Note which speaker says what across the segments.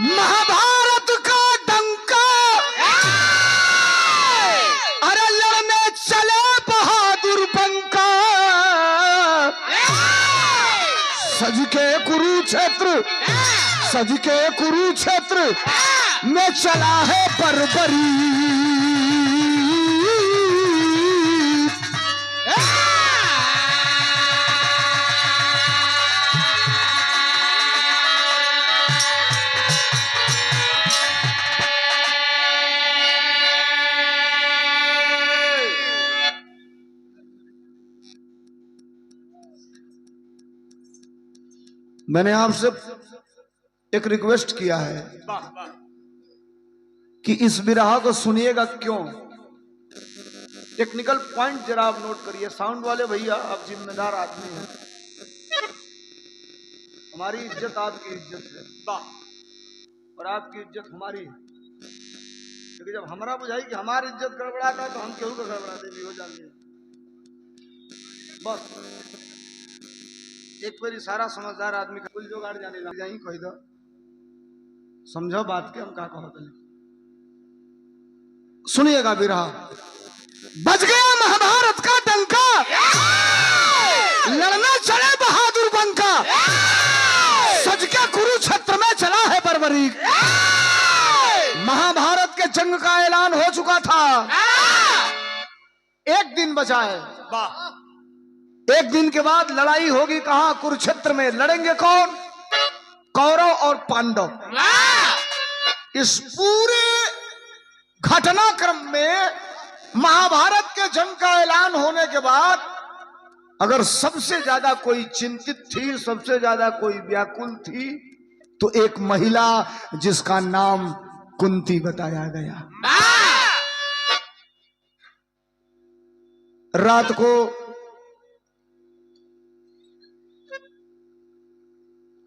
Speaker 1: महाभारत का डंका अरे लड़ने चले बहादुर बंका। सज के कुरुक्षेत्र में चला है बर्बरी। मैंने आपसे एक रिक्वेस्ट किया है कि इस विरह को सुनिएगा क्यों। टेक्निकल पॉइंट जरा आप नोट करिए। साउंड वाले भैया आप जिम्मेदार आदमी हैं, हमारी इज्जत आपकी इज्जत है और आपकी इज्जत हमारी है। क्योंकि जब हमारा बुझाई कि हमारी इज्जत गड़बड़ाता है तो हम केहू को गड़बड़ाते भी हो जाते हैं। बस एक बार सारा समझदार आदमी का कुल जोगाड़ जाने लग जाई कह दो, समझो बात के हम का कहो। सुनिएगा विरह। बज गया महाभारत का डंका, लड़ना चले बहादुर बंका। सज के कुरुक्षेत्र में चला है बर्बरी। महाभारत के जंग का ऐलान हो चुका था, एक दिन बचा है। एक दिन के बाद लड़ाई होगी। कहां? कुरुक्षेत्र में। लड़ेंगे कौन? कौरव और पांडव। इस पूरे घटनाक्रम में महाभारत के जंग का ऐलान होने के बाद अगर सबसे ज्यादा कोई चिंतित थी, सबसे ज्यादा कोई व्याकुल थी, तो एक महिला जिसका नाम कुंती बताया गया। रात को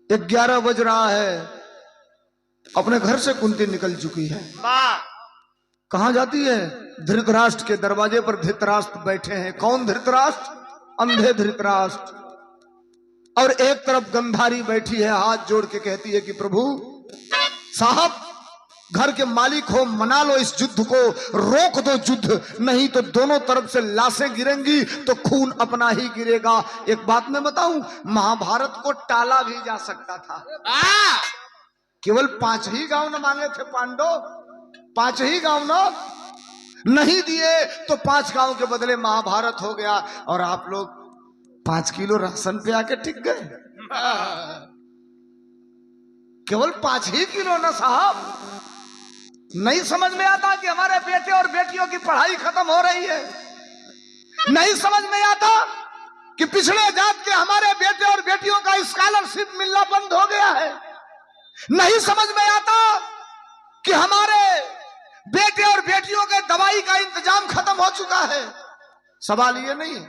Speaker 1: 11 बज रहा है, अपने घर से कुंती निकल चुकी है। कहां जाती है? धृतराष्ट्र के दरवाजे पर धृतराष्ट्र बैठे हैं। कौन धृतराष्ट्र? अंधे धृतराष्ट्र। और एक तरफ गंधारी बैठी है, हाथ जोड़ के कहती है कि प्रभु साहब, घर के मालिक हो, मना लो इस युद्ध को, रोक दो युद्ध, नहीं तो दोनों तरफ से लाशें गिरेंगी तो खून अपना ही गिरेगा। एक बात मैं बताऊं, महाभारत को टाला भी जा सकता था। केवल 5 ही गांव न मांगे थे पांडव, 5 ही गांव नहीं दिए तो 5 गांव के बदले महाभारत हो गया और आप लोग 5 किलो राशन पे आके टिक गए। केवल 5 ही किलो ना साहब। नहीं समझ में आता कि हमारे बेटे और बेटियों की पढ़ाई खत्म हो रही है। नहीं समझ में आता कि पिछड़े जात के हमारे बेटे और बेटियों का स्कॉलरशिप मिलना बंद हो गया है। नहीं समझ में आता कि हमारे बेटे और बेटियों के दवाई का इंतजाम खत्म हो चुका है। सवाल ये नहीं,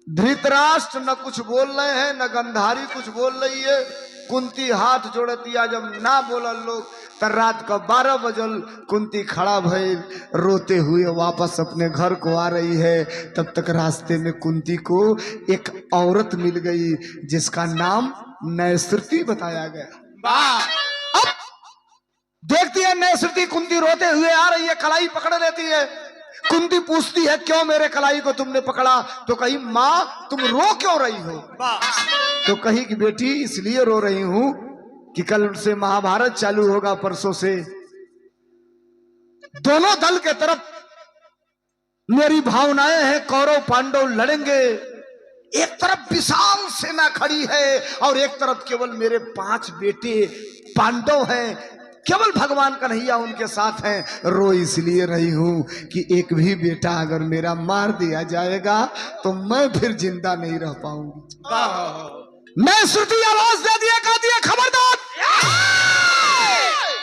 Speaker 1: धृतराष्ट्र न कुछ बोल रहे हैं, न गंधारी कुछ बोल रही है। कुंती हाथ जोड़तिया, जब ना बोलल लोग तो रात का 12 बजल कुंती खड़ा भइल, रोते हुए वापस अपने घर को आ रही है। तब तक रास्ते में कुंती को एक औरत मिल गई जिसका नाम नैसृति बताया गया। अब देखती है नैसृति, कुंती रोते हुए आ रही है, कलाई पकड़ लेती है। कुंती पूछती है क्यों मेरे कलाई को तुमने पकड़ा? तो कही माँ तुम रो क्यों रही हो? तो कही कि बेटी इसलिए रो रही हूं कि कल से महाभारत चालू होगा, परसों से दोनों दल के तरफ मेरी भावनाएं हैं, कौरव पांडव लड़ेंगे। एक तरफ विशाल सेना खड़ी है और एक तरफ केवल मेरे 5 बेटे पांडव हैं। केवल भगवान कन्हैया उनके साथ हैं। रो इसलिए रही हूं कि एक भी बेटा अगर मेरा मार दिया जाएगा तो मैं फिर जिंदा नहीं रह पाऊंगी। मैं श्रुति आवाज दे दिया, कहती है खबरदार,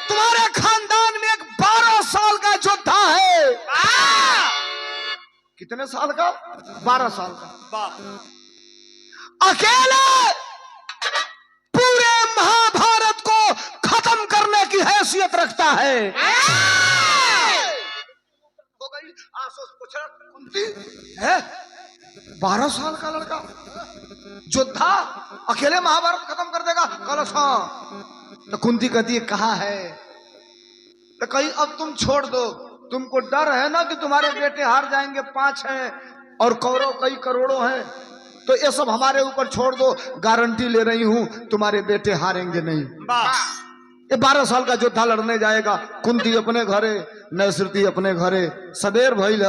Speaker 1: तुम्हारे खानदान में एक 12 साल का योद्धा है। कितने साल का? 12 साल का। अकेले पूरे महाभारत को खत्म करने की हैसियत रखता है। हो गई आसोस कुंती है, 12 साल का लड़का योद्धा अकेले महाभारत खत्म कर देगा। कलश तो कुंती कहती है कहाँ है? तो कहीं अब तुम छोड़ दो, तुमको डर है ना कि तुम्हारे बेटे हार जाएंगे, 5 हैं और कौरव कई करोड़ों हैं, तो ये सब हमारे ऊपर छोड़ दो, गारंटी ले रही हूं तुम्हारे बेटे हारेंगे नहीं। ये 12 साल का योद्धा लड़ने जाएगा। कुंती अपने घरे, नैसृति अपने घरे। सबेर भइल,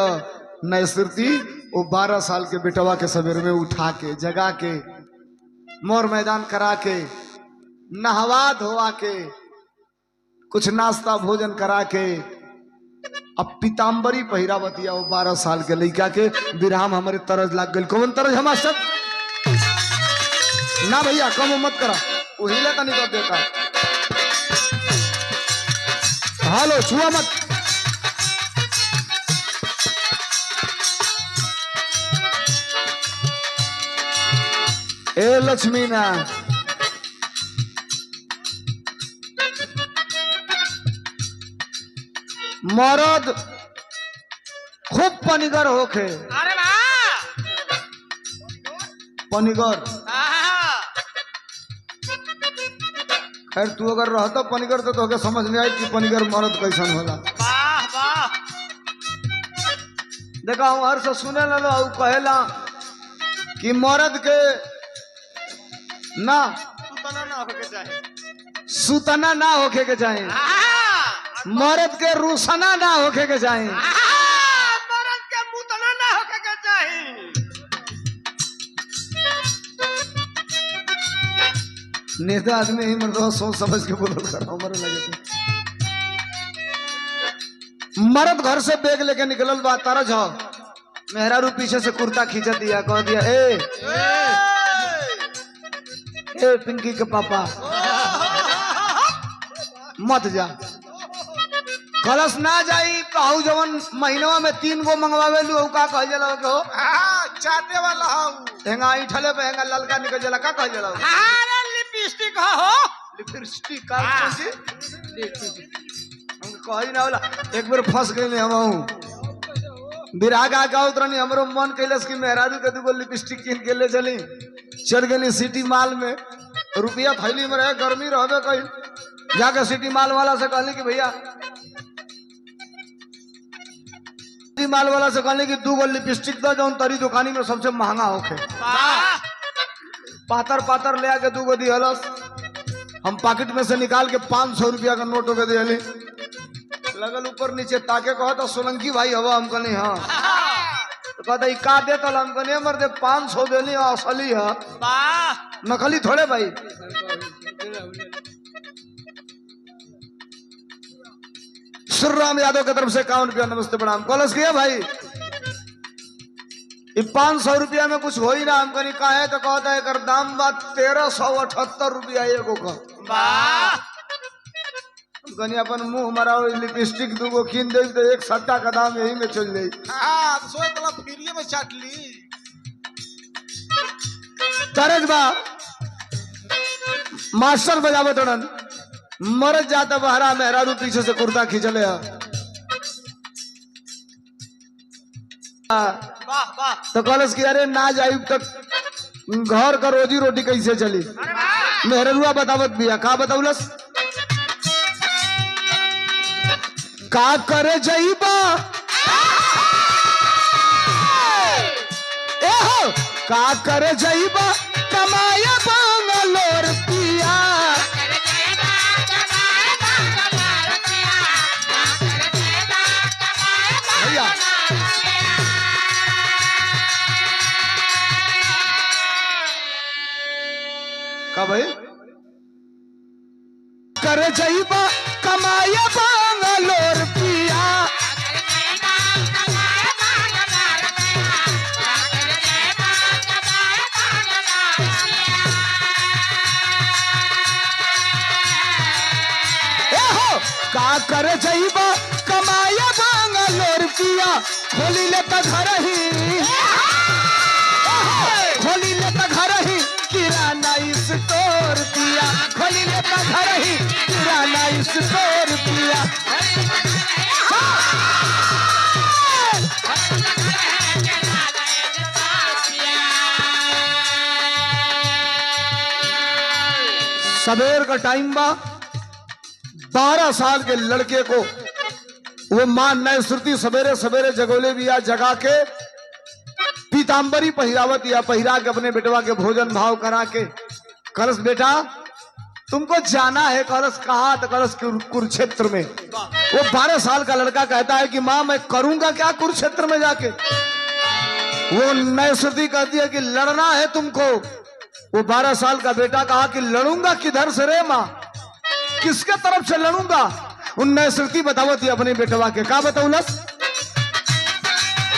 Speaker 1: नैसृति वो 12 साल के बेटवा के सबेर में उठा के जगा के मोर मैदान करा के नहवा धोवा के कुछ नाश्ता भोजन करा के अब पीताम्बरी पहिरावतिया वो 12 साल के लड़का के विराम हमारे तरज लाग गई। कौन तरज हमार सब ना भैया, कम मत करा, वो हिले का निकल देता। हालो छुआ मत। ए लक्ष्मी ना मरद खूब पनिगर होखे।
Speaker 2: अरे वाह,
Speaker 1: पनिगर खैर तू अगर रहता पनिगर तो तोके समझ में आई कि पनिगर मरद कैसन होला।
Speaker 2: वाह वाह।
Speaker 1: देखा हूँ हर से सुने लो कहेला कि मरद के ना
Speaker 2: सुतना ना होके चाहे,
Speaker 1: सुतना ना होके के चाहे, मरद के रूसना ना होके के चाहे,
Speaker 2: मरद के मुतना ना होके के चाहे।
Speaker 1: नेता आदमी ही मर्द सोच समझ के बोलल कर हमरे लगे थे। मर्द घर से बैग लेके निकलल बा, तरज हो मेहरारू पीछे से कुर्ता खींच दिया, कह दिया ए पिंकी के पापा मत जा। कलश ना जाई कहू जवन महीनवा में 3 गो मंगवावे लू का कह जला हो
Speaker 2: चाटे वाला हो,
Speaker 1: हेंगा इठले पे हेंगा ललका निकल जला का कह जला
Speaker 2: अरे लिपस्टिक हो,
Speaker 1: लिपस्टिक का हम कही ना होला। एक बार फंस गए हम बिराग आगा उतरनी, हमरो मन कैलस कि मेहरारू के 2 गो लिपस्टिक किन के ले चली। चल गई सिटी माल में, रुपया थैली में रहे, गर्मी रहबे कहीं। जाके सिटी माल वाला से कहली कि भैया, सिटी माल वाला से कहली कि 2 गो लिपस्टिक दो जौन तरी दुकानी में सबसे महंगा होके। पातर पातर ले आके 2 गो दिहलस। हम पॉकेट में से निकाल के 500 रुपया का नोट होके दिहली। लगल ऊपर नीचे ताके कहा तो सोलंकी भाई हवा, हम कहनी हाँ, तो कहता का देता, हम कहनी मर्दे 500 देनी असली है, नकली थोड़े भाई। श्री राम यादव की तरफ से 51 रुपया नमस्ते प्रणाम। कॉलेज किया भाई 500 रुपया में कुछ हो ही ना। हम कहनी का है तो कहता है कर दाम बात 1378 रुपया एगो का। कनी अपन मुंह मरा लिपस्टिक 2 गो कीन दे तो एक सट्टा का दाम यही में चल जाई।
Speaker 2: फ्री में चाट ली।
Speaker 1: तरज बा मास्टर बजावे तोड़न मरद जाता बहरा, मेहरारू पीछे से कुर्ता खींचले तो कॉलेज की अरे ना जाई तक घर का रोजी रोटी कैसे चली। मेहरुआ बतावत बिया का बताउलस का करे जाइबा एहो का करे जाइबा कमाया बांगलोर पिया। भैया का भाई करे जाइबा कमाया बांगलोर पिया। का करे जाइबा कमाया बांगलोर पिया। खोली ले त घर ही, खोली ले त घर ही किराना स्टोर पिया। खोली ले त घर ही किराना स्टोर पिया। सवेर का टाइम बा, 12 साल के लड़के को वो मां नए श्रुति सवेरे सवेरे जगोले बिया जगा के पीतांबरी पहिरावत या पहिरा के अपने बेटवा के भोजन भाव करा के कलश बेटा तुमको जाना है। कलश कहा? तो कलश कुरुक्षेत्र में। वो 12 साल का लड़का कहता है कि मां मैं करूंगा क्या कुरुक्षेत्र में जाके। वो नए श्रुति कहती है कि लड़ना है तुमको। वो 12 साल का बेटा कहा कि लड़ूंगा किधर से रे मां, किसके तरफ से लड़ूंगा? उन श्रुति बतावती अपने बेटवा के का बताऊलस?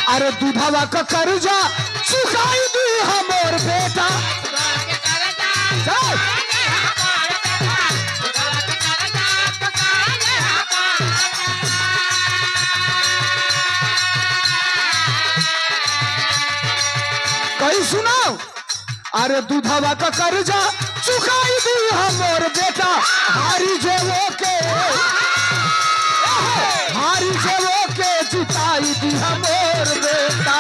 Speaker 1: अरे दूधावा का कर्जा चुकाई दी हमर बेटा। कहीं सुनाओ? अरे दूधावा का कर्जा चुकाई दी हमर बेटा। हारी जेवो के जिताई दी हमर बेटा।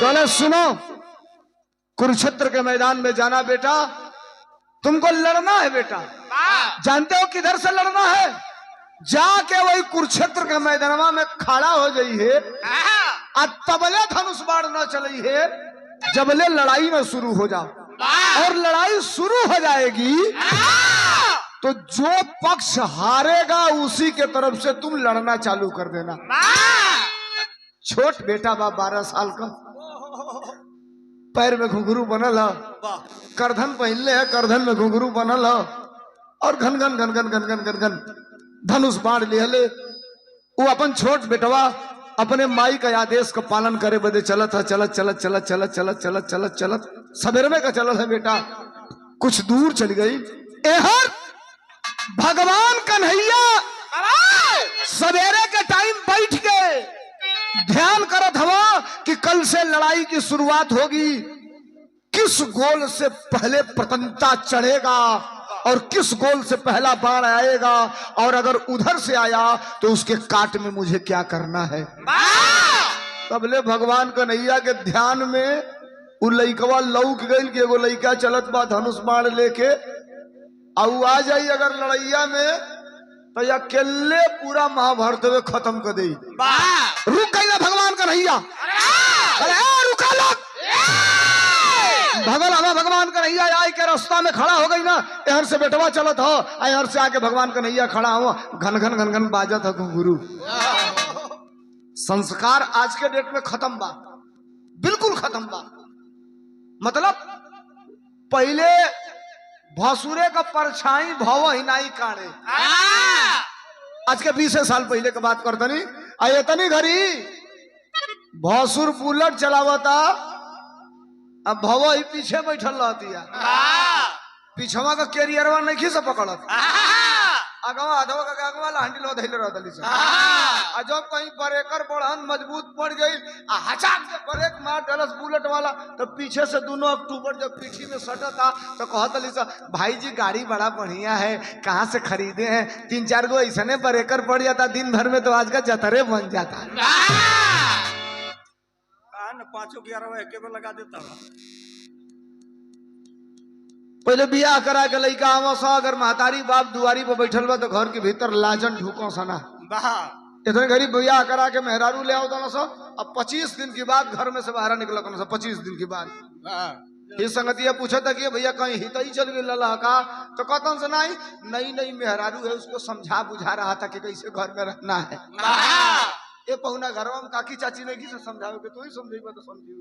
Speaker 1: कल सुनो, कुरुक्षेत्र के मैदान में जाना बेटा, तुमको लड़ना है बेटा। जानते हो किधर से लड़ना है? जाके वही कुरुक्षेत्र के मैदान में खड़ा हो जाइए और तबले धनुष बाण न चलिए जबले लड़ाई में शुरू हो जाओ। और लड़ाई शुरू हो जाएगी तो जो पक्ष हारेगा उसी के तरफ से तुम लड़ना चालू कर देना। छोट बेटा बा 12 साल का, पैर में घुंघरू बनल है, करधन पहनले है, करधन में घुंघरू बनल है और घन घन घन घन घन घन घन घन धनुष बाण लिहले। वो अपन छोट बेटवा अपने माई का आदेश का पालन करे बदे चलत है, चलत चलत चलत चलत चलत चलत चलत चलत सवेरे में का चलत है बेटा। कुछ दूर चली गई, एहर भगवान कन्हैया सवेरे के टाइम बैठ के ध्यान करत हवा कि कल से लड़ाई की शुरुआत होगी, किस गोल से पहले प्रतंता चढ़ेगा और किस गोल से पहला बाण आएगा, और अगर उधर से आया तो उसके काट में मुझे क्या करना है। तबले भगवान कन्हैया के ध्यान में उ लइकवा लौक गई कि एगो लइका चलत बा धनुष बाण लेके, और आ जाई अगर लड़ैया में तो अकेले पूरा महाभारत में खत्म कर दे। रुक गई ना भगवान कन्हैया, अरे रुका लोग, भगवान कन्हैया आई के रास्ता में खड़ा हो गई ना। यहाँ से बेटवा चलत हो, यहाँ से आके भगवान कन्हैया खड़ा हो, घन घन घन घन बाजत हो घुंघरू। संस्कार आज के डेट में खत्म बा, बिल्कुल खत्म बा। मतलब पहले भसुरे का परछाई भव ही नहीं काढ़े। आज के 20 साल पहले की बात करतनी, आयतनी घड़ी भसुर बुलेट चलावता, अब भव ही पीछे बैठल रहती है, पीछवा का कैरियरवा नहीं से पकड़त, अगवा अधवा का अगवा लांडी लो धैले रहतली से। आ जब कहीं ब्रेकर बढ़न मजबूत पड़ गई, हचाक से ब्रेक मार डलस बुलेट वाला, तो पीछे से दोनों अक्टूबर जब पीठी में सटता तो कहतली से भाई जी गाड़ी बड़ा बढ़िया है, कहाँ से खरीदे हैं? 3-4 गो ऐसा ब्रेकर पड़ जाता दिन भर में तो आज का जतरे बन जाता।
Speaker 2: 5-11 एक बार लगा देता।
Speaker 1: पहले बियाह करा के लइका आवा, अगर महतारी बाप दुआरी पर बैठल बा तो घर के भीतर लाजन ढूको सना। इतने गरीब बियाह करा के मेहरारू ले आओ दोनों सो, अब 25 दिन के बाद घर में से बाहर निकला कौन सा 25 दिन के बाद। ये संगतिया पूछा था कि भैया कहीं हित ही चल गया का, तो कहता से नहीं नई मेहरारू है, उसको समझा बुझा रहा था कि कैसे घर में रहना है। ये पहुना घर में काकी चाची ने की समझाओ कि तू ही समझेगा तो समझिए।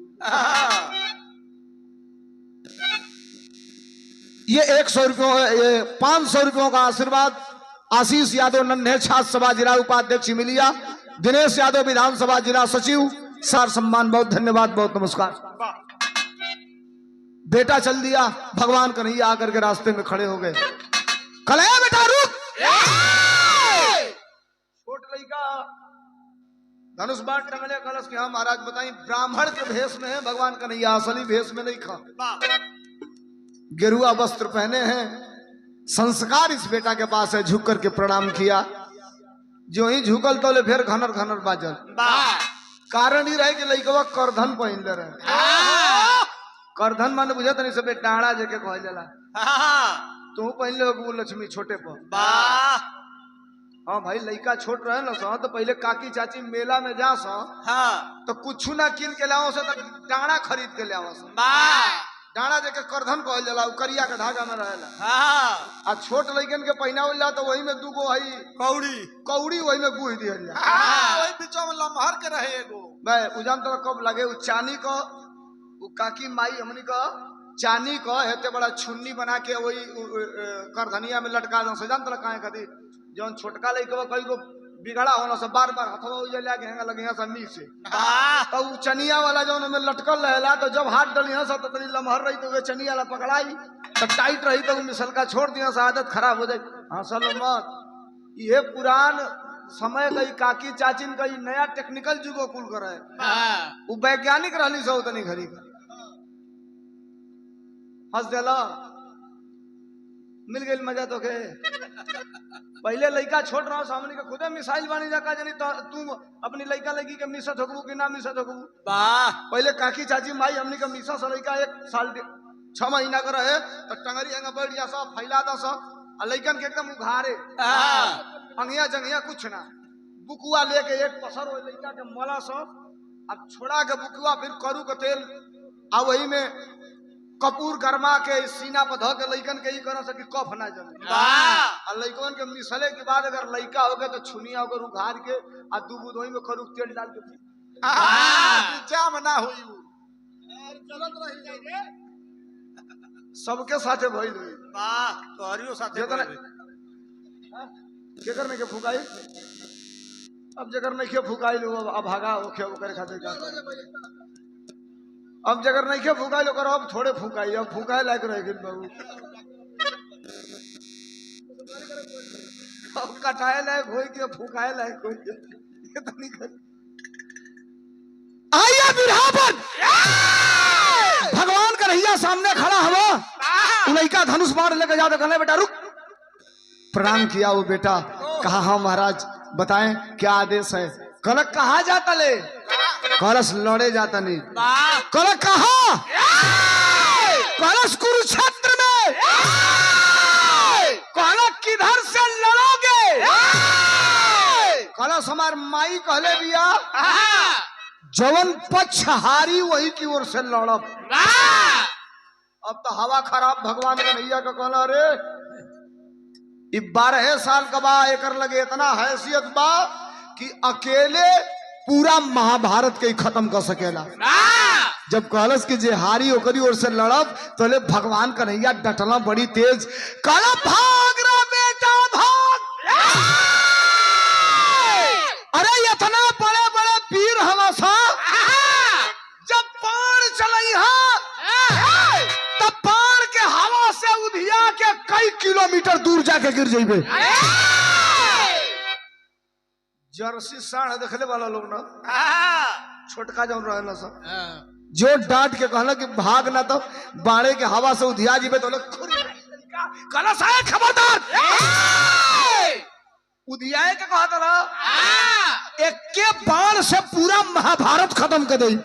Speaker 1: ये 100 रुपयों, ये 500 रुपयों का आशीर्वाद आशीष यादव नन्हे छात्र सभा जिला उपाध्यक्ष मिलिया, दिनेश यादव विधानसभा जिला सचिव, सार सम्मान, बहुत धन्यवाद, बहुत नमस्कार। बेटा चल दिया, भगवान कन्हैया आकर के रास्ते में खड़े हो गए। कन्हैया बेटा रुक, छोट लड़का धनुष बाण टंगले कलश के, हाँ महाराज बताइए। ब्राह्मण के भेष में है भगवान कन्हैया, असली भेष में नहीं खा, गेरुआ वस्त्र पहने हैं। संस्कार इस बेटा के पास है, झुक करके प्रणाम किया। जो ही झुकल तो ले फिर घनर घनर बाजल। कारण ही रहे कि लइकवा करधन पहनले रहे। करधन माने बुझत नहीं सबे डाड़ा जेके कहल जाला। तू पहनले हो लक्ष्मी छोटे पर। हाँ भाई लइका छोट रहे ना सो तो पहले काकी चाची मेला में जा सो तो कुछ ना किन के लाओ से तो डाड़ा खरीद के लाओ सो। डाड़ा जेके करधन कहल जाला, करिया के धागा में रहेला। आ छोट लइकन के पहनावल जा तो वही में दूगो हई कौड़ी वही में गुह दिहल जा।
Speaker 2: वही बीचो में लमहर के रहे एगो।
Speaker 1: मैं उजान तो कब लगे उ चानी को उ काकी माई हमनी को चानी को हेते बड़ा छुन्नी बना के वही करधनिया में लटका दो से। जान तो काहे कदी जौन छोटका लइकवा कई गो बिगड़ा होना से बार बार हथवा उजला के हेंगा लगे सन्नी से तो उ चनिया वाला जौन में लटकल रहेला तो जब हाथ डलिया सा तो तनी लमहर रही तो चनिया वाला पकड़ाई तो टाइट रही तो मिसल का छोड़ दिया सा आदत खराब हो जाए। हंसलो मत, ये पुरान समय कई काकी चाचिन कई नया टेक्निकल जुगो कुल करे। वो वैज्ञानिक रहली सो तनी घरी का हंस देला मिल गई मजा तो के। पहले लइका छोट रहो सामने के खुदे मिसाइल बानी जा का जानी तो तू अपनी लइका लगी के मिसत होकबू कि ना मिसत होकबू। पहले काकी चाची माई हमनी के मिसा से लइका 1 साल 6 महीना का रहे तो टंगरी हंगा बैठ जा सब फैला दा सब आ लइकन के एकदम उघारे अंगिया जंगिया कुछ ना बुकुआ लेके एक पसर हो लइका के मला सब अब छोड़ा के बुकुआ फिर करू के तेल आ वही में कपूर गरमा के सीना पर धो के लइकन के ई कर सके कफ ना जमे। आ लइकन के मिसले के बाद अगर लइका हो गए तो छुनिया होकर उघार के आ दूध वही में करू तेल डाल के
Speaker 2: जाम ना होई चलत रही जाए
Speaker 1: सबके साथे भइल हुई।
Speaker 2: वाह तोहरियो साथे
Speaker 1: केकर ने के फुकाई अब जगर नहीं के फुकाई लो अब भागा होखे ओकर खातिर का अब जगर नहीं के फुकाई लो कर अब थोड़े फुकाई अब फुकाए लायक रह गेल बाबू अब कटाए लायक होई के फुकाए लायक होई ये तो नहीं कर आया बिरहावन भगवान का रहिया सामने खड़ा हुआ लइका धनुष बाण लेके जा तो कहले बेटा रुक। प्रणाम किया वो बेटा कहा हाँ महाराज बताएं क्या आदेश है। कहला कहा जाता ले कलश लड़े जाता नहीं। कहला कहा कलश कुरुक्षेत्र में। कहला किधर से लड़ोगे। कलश हमार माई कहले बिया जवन पक्ष हारी वही की ओर से लड़ब। अब तो हवा खराब भगवान कन्हैया का कहला रे 12 साल का बा एकर लगे इतना हैसियत बा कि अकेले पूरा महाभारत के खत्म कर सकेला। जब कहलस कि जे हारी ओकरी ओर से लड़ब तो ले भगवान कन्हैया डटला बड़ी तेज। कहला भाग रे बेटा भाग। अरे इतना बड़े बड़े वीर हवा सा जब बाण चलई तब बाण के हवा से उधिया के कई किलोमीटर दूर जाके गिर जाइबे। जर्सी साढ़ देखले वाला लोग ना छोटका जौन रहना सब जो डांट के कहला कि भाग ना तो बाणे के हवा से उधिया जीबे तो कहला साहब खबरदार उधियाए के कहत रहा एक के बाण से पूरा महाभारत खत्म कर दई।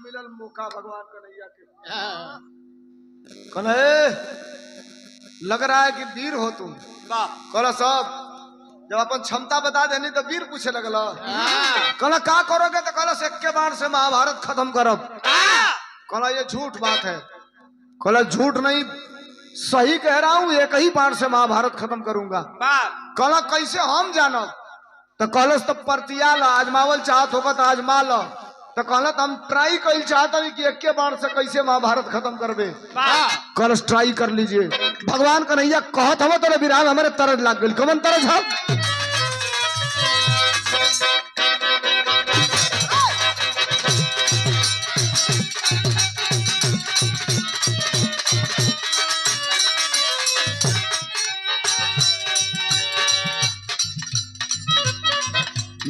Speaker 1: मिलल मौका भगवान कन्हैया के कहले लग रहा है कि वीर हो तुम। कहला सब जब अपन क्षमता बता देनी तो वीर पूछे लगला। कहला का करोगे तो कहला एक के बाण से महाभारत खत्म करब। कहला ये झूठ बात है। कहला झूठ नहीं सही कह रहा हूं एक ही बाण से महाभारत खत्म करूंगा। कहला कैसे हम जानब। तो कहलस तो प्रतियाल आजमावल चाहत होगा तो आजमा लो। तो कहला हम ट्राई कर चाहता कि एक के बाण से कैसे महाभारत खत्म करबे। कहलस ट्राई कर लीजिए। भगवान कन्हैया कहत हवा तो विराग हमारे तरज लाग गई। कमन तरज है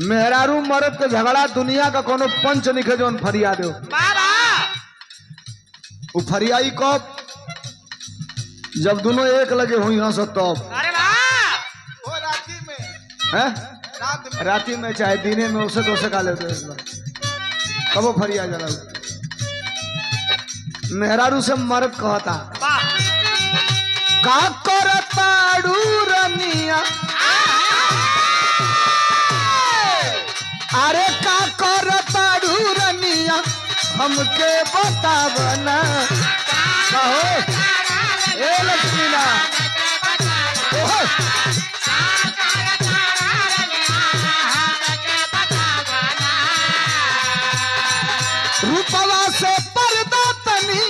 Speaker 1: मेहरारू मर्द के झगड़ा दुनिया का कोनो पंच निखे जोन फरियाद हो। वो फरियाई कब जब दोनों एक लगे हुई हंस तब। है
Speaker 2: रात में
Speaker 1: राती में चाहे दीने में उसे तो खा लेते इस बार कबो फरिया जला मेहरारू से मर्द कहता का करताड़ू रनिया अरे का करताड़ू रनिया हमके बतावना कहो ए लक्ष्मीला रूपवा से पर्दा तनी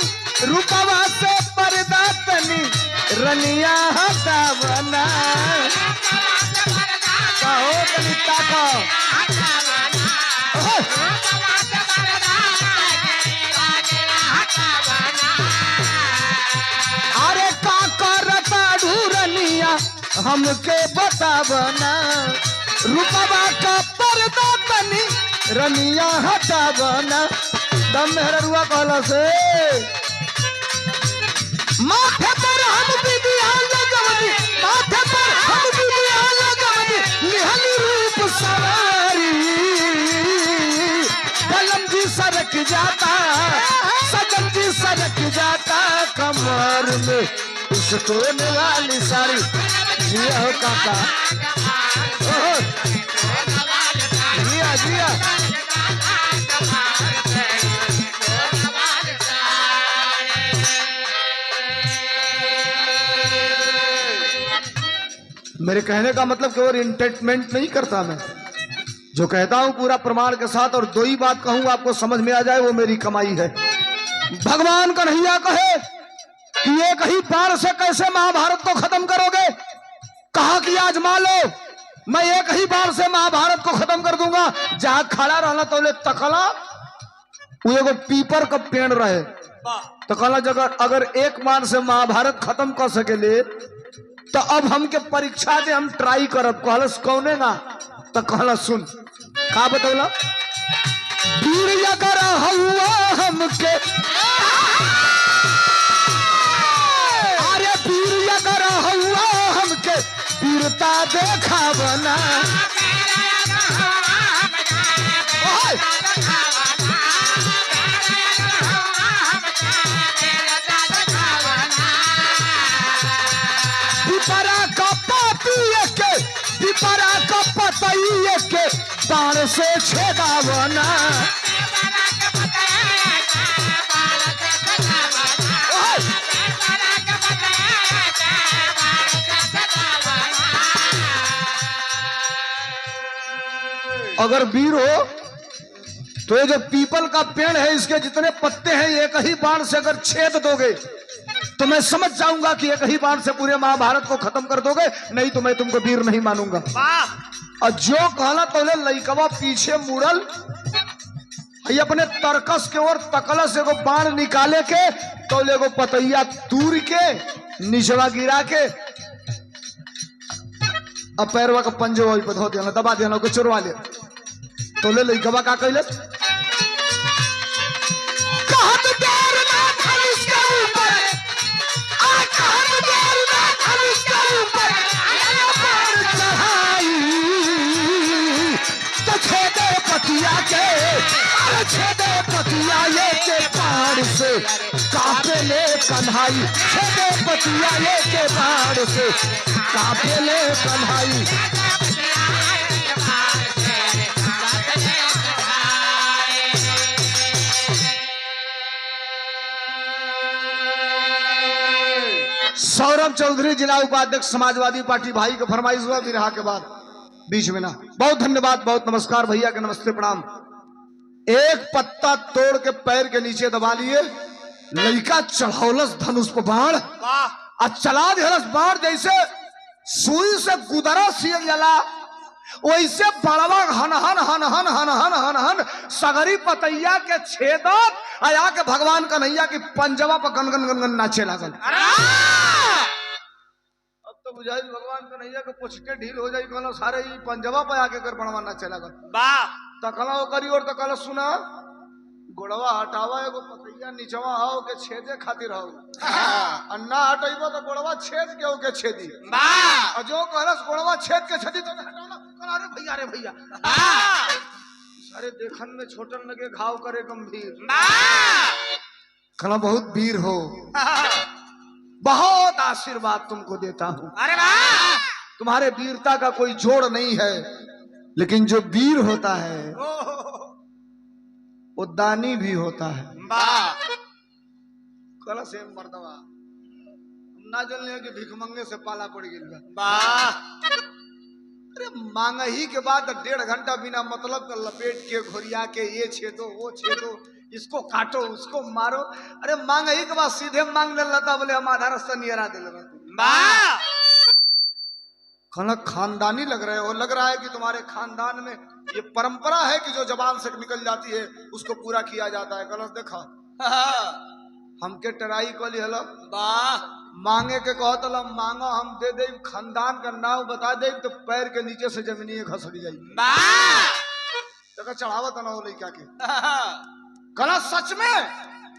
Speaker 1: रूपवा से पर्दा तनी रनिया हटावना कहो तनी ताको अरे का करता ढूरनिया हमके बतावना रूपवा का पर्दा तनी रनिया हटावना दम मेहरुआ कहला से माथे पर हम बिदिया लगवनी माथे पर हम बिदिया लगवनी निहली रूप सवारी कलम जी सरक जाता सजन जी सरक जाता कमर में उसको वाली साड़ी जिया हो काका जिया जिया मेरे कहने का मतलब केवल एंटरटेनमेंट नहीं करता मैं जो कहता हूं पूरा प्रमाण के साथ और दो ही बात कहूंगा आपको समझ में आ जाए वो मेरी कमाई है। भगवान कन्हैया कहे कि एक ही बार से कैसे महाभारत को खत्म करोगे कहा कि आजमा लो मैं एक ही बार से महाभारत को खत्म कर दूंगा जहां खड़ा रहना तो ले तकला वो एगो पीपर का पेड़ रहे तो कहला जगह अगर एक बार से महाभारत खत्म कर सके तो अब हमके परीक्षा दे हम ट्राई करब कहलस कौने ना तो कहला सुन का बतौला वीर अगर हुआ हमके अरे वीर अगर हुआ हमके वीरता देखावना पिपरा का पाती के पिपरा का पतई के बाण से छेदावना अगर वीर हो तो ये जो पीपल का पेड़ है इसके जितने पत्ते हैं एक ही बाण से अगर छेद दोगे तो मैं समझ जाऊंगा कि एक ही बाण से पूरे महाभारत को खत्म कर दोगे नहीं तो मैं तुमको वीर नहीं मानूंगा। और जो कहला तो लइकवा पीछे मुड़ल अपने तरकस के ओर तकलस एगो बाण निकाले के तो एगो पतैया तूर के निचवा गिरा के अब पैरवा का पंजो वही पर धो दिया दबा दिया को चुरवा ले तो लइकवा का कैलस छेदे पतिया ये के बाण से कांपे ले कन्हाई छेदे पतिया ये के बाण से कांपे ले कन्हाई सौरभ चौधरी जिला उपाध्यक्ष समाजवादी पार्टी भाई का फरमाइश हुआ विरहा के बाद बीच में ना बहुत धन्यवाद बहुत नमस्कार भैया के नमस्ते प्रणाम। एक पत्ता तोड़ के पैर के नीचे दबा लिए लड़का चढ़ौलस धनुष पर बाण और चला दिलस बाण जैसे सुई से गुदरा सियल जला वैसे बड़वा हन हन हन हन हन हन हन हन सगरी पतैया के छेदत आया के भगवान कन्हैया की पंजवा पर गनगन गनगन नाचे लागल। अब तो बुझाई भगवान कन्हैया के पुछ के ढील हो जाई कहना सारे ही पंजवा पे आके कर बनवा नाचे लागल। तकला करी और तकला सुना गोड़वा हटावा एगो पतैया नीचवा हाउ के छेदे खातिर हाउ अन्ना हटाइबो तो गोड़वा छेद के ओके छेदी और जो कहलस गोड़वा छेद के छेदी तो हटाना कहा अरे भैया रे भैया। सारे देखन में छोटन लगे घाव करे गंभीर। कहा बहुत वीर हो, बहुत आशीर्वाद तुमको देता हूं।
Speaker 2: अरे वाह
Speaker 1: तुम्हारे वीरता का कोई जोड़ नहीं है, लेकिन जो वीर होता है वो दानी भी होता है। कल से मर्दवा ना जलने कि भिखमंगे से पाला पड़ गया। अरे मांगही के बाद 1.5 घंटा बिना मतलब का लपेट के घोरिया के ये छेदो वो छेदो, इसको काटो उसको मारो। अरे मांगही के बाद सीधे मांग ले लेता, बोले हम आधा रास्ता नियरा दे ले। खाना खानदानी लग रहे हो, लग रहा है कि तुम्हारे खानदान में ये परंपरा है कि जो जबान से निकल जाती है उसको पूरा किया जाता है। कलश देखा हमके टराई को लिहल मांगे के कहत मांगो हम दे दे, खानदान का नाम बता दे तो पैर के नीचे से जमीनी खसक जाएगी। देखा चढ़ावत ना हो लड़का के। कलश सच में,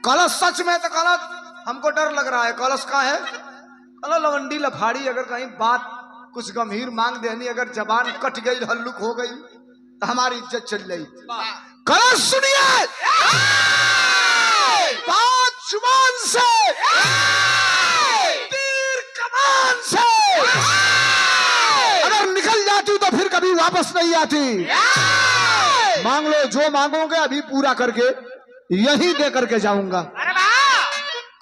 Speaker 1: कलश सच में, तो कलश हमको डर लग रहा है। कलश का है कलश लवंडी लफाड़ी, अगर कहीं बात कुछ गंभीर मांग देनी, अगर जबान कट गई हल्लुक हो गई तो हमारी इज्जत चल गई। कलश सुनिए, बात जुबान से, तीर कमान से अगर निकल जाती तो फिर कभी वापस नहीं आती। मांग लो जो मांगोगे, अभी पूरा करके यही दे करके जाऊंगा।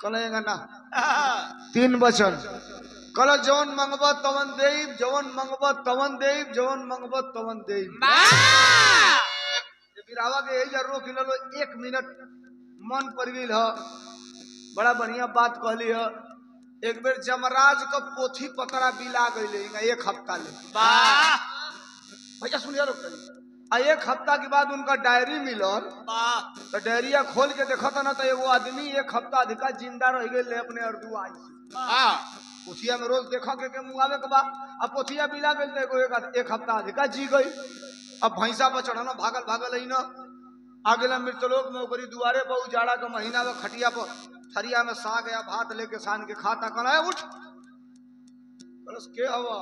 Speaker 1: कलेगा ना 3 वचन। कल जवन मंगब तवन देव, जवन मंगब तवन देव, जवन मंगब तवन देव। बिरावा के यही जरूर खिलो 1 मिनट मन पर गई है। बड़ा बढ़िया बात कहली है। एक बेर जमराज का पोथी पतरा बिला गई 1 हफ्ता ले। भैया सुनिए लोग, 1 हफ्ता के बाद उनका डायरी मिलल, तो डायरिया खोल के देखा था ना, तो एगो आदमी 1 हफ्ता अधिका जिंदा रह गए अपने अर्दू आई। पोथिया में रोज देखा के मुआवे के बाद अब पोथिया बिला गई तो 1 हफ्ता अधिका जी गई। अब भैंसा पर चढ़ना भागल भागल है ना, आगे मृतलोक में ओकरी दुआरे पर उजाड़ा का महीना में खटिया पर थरिया में साग या भात लेके सान के खाता। कहना है उठ, के हवा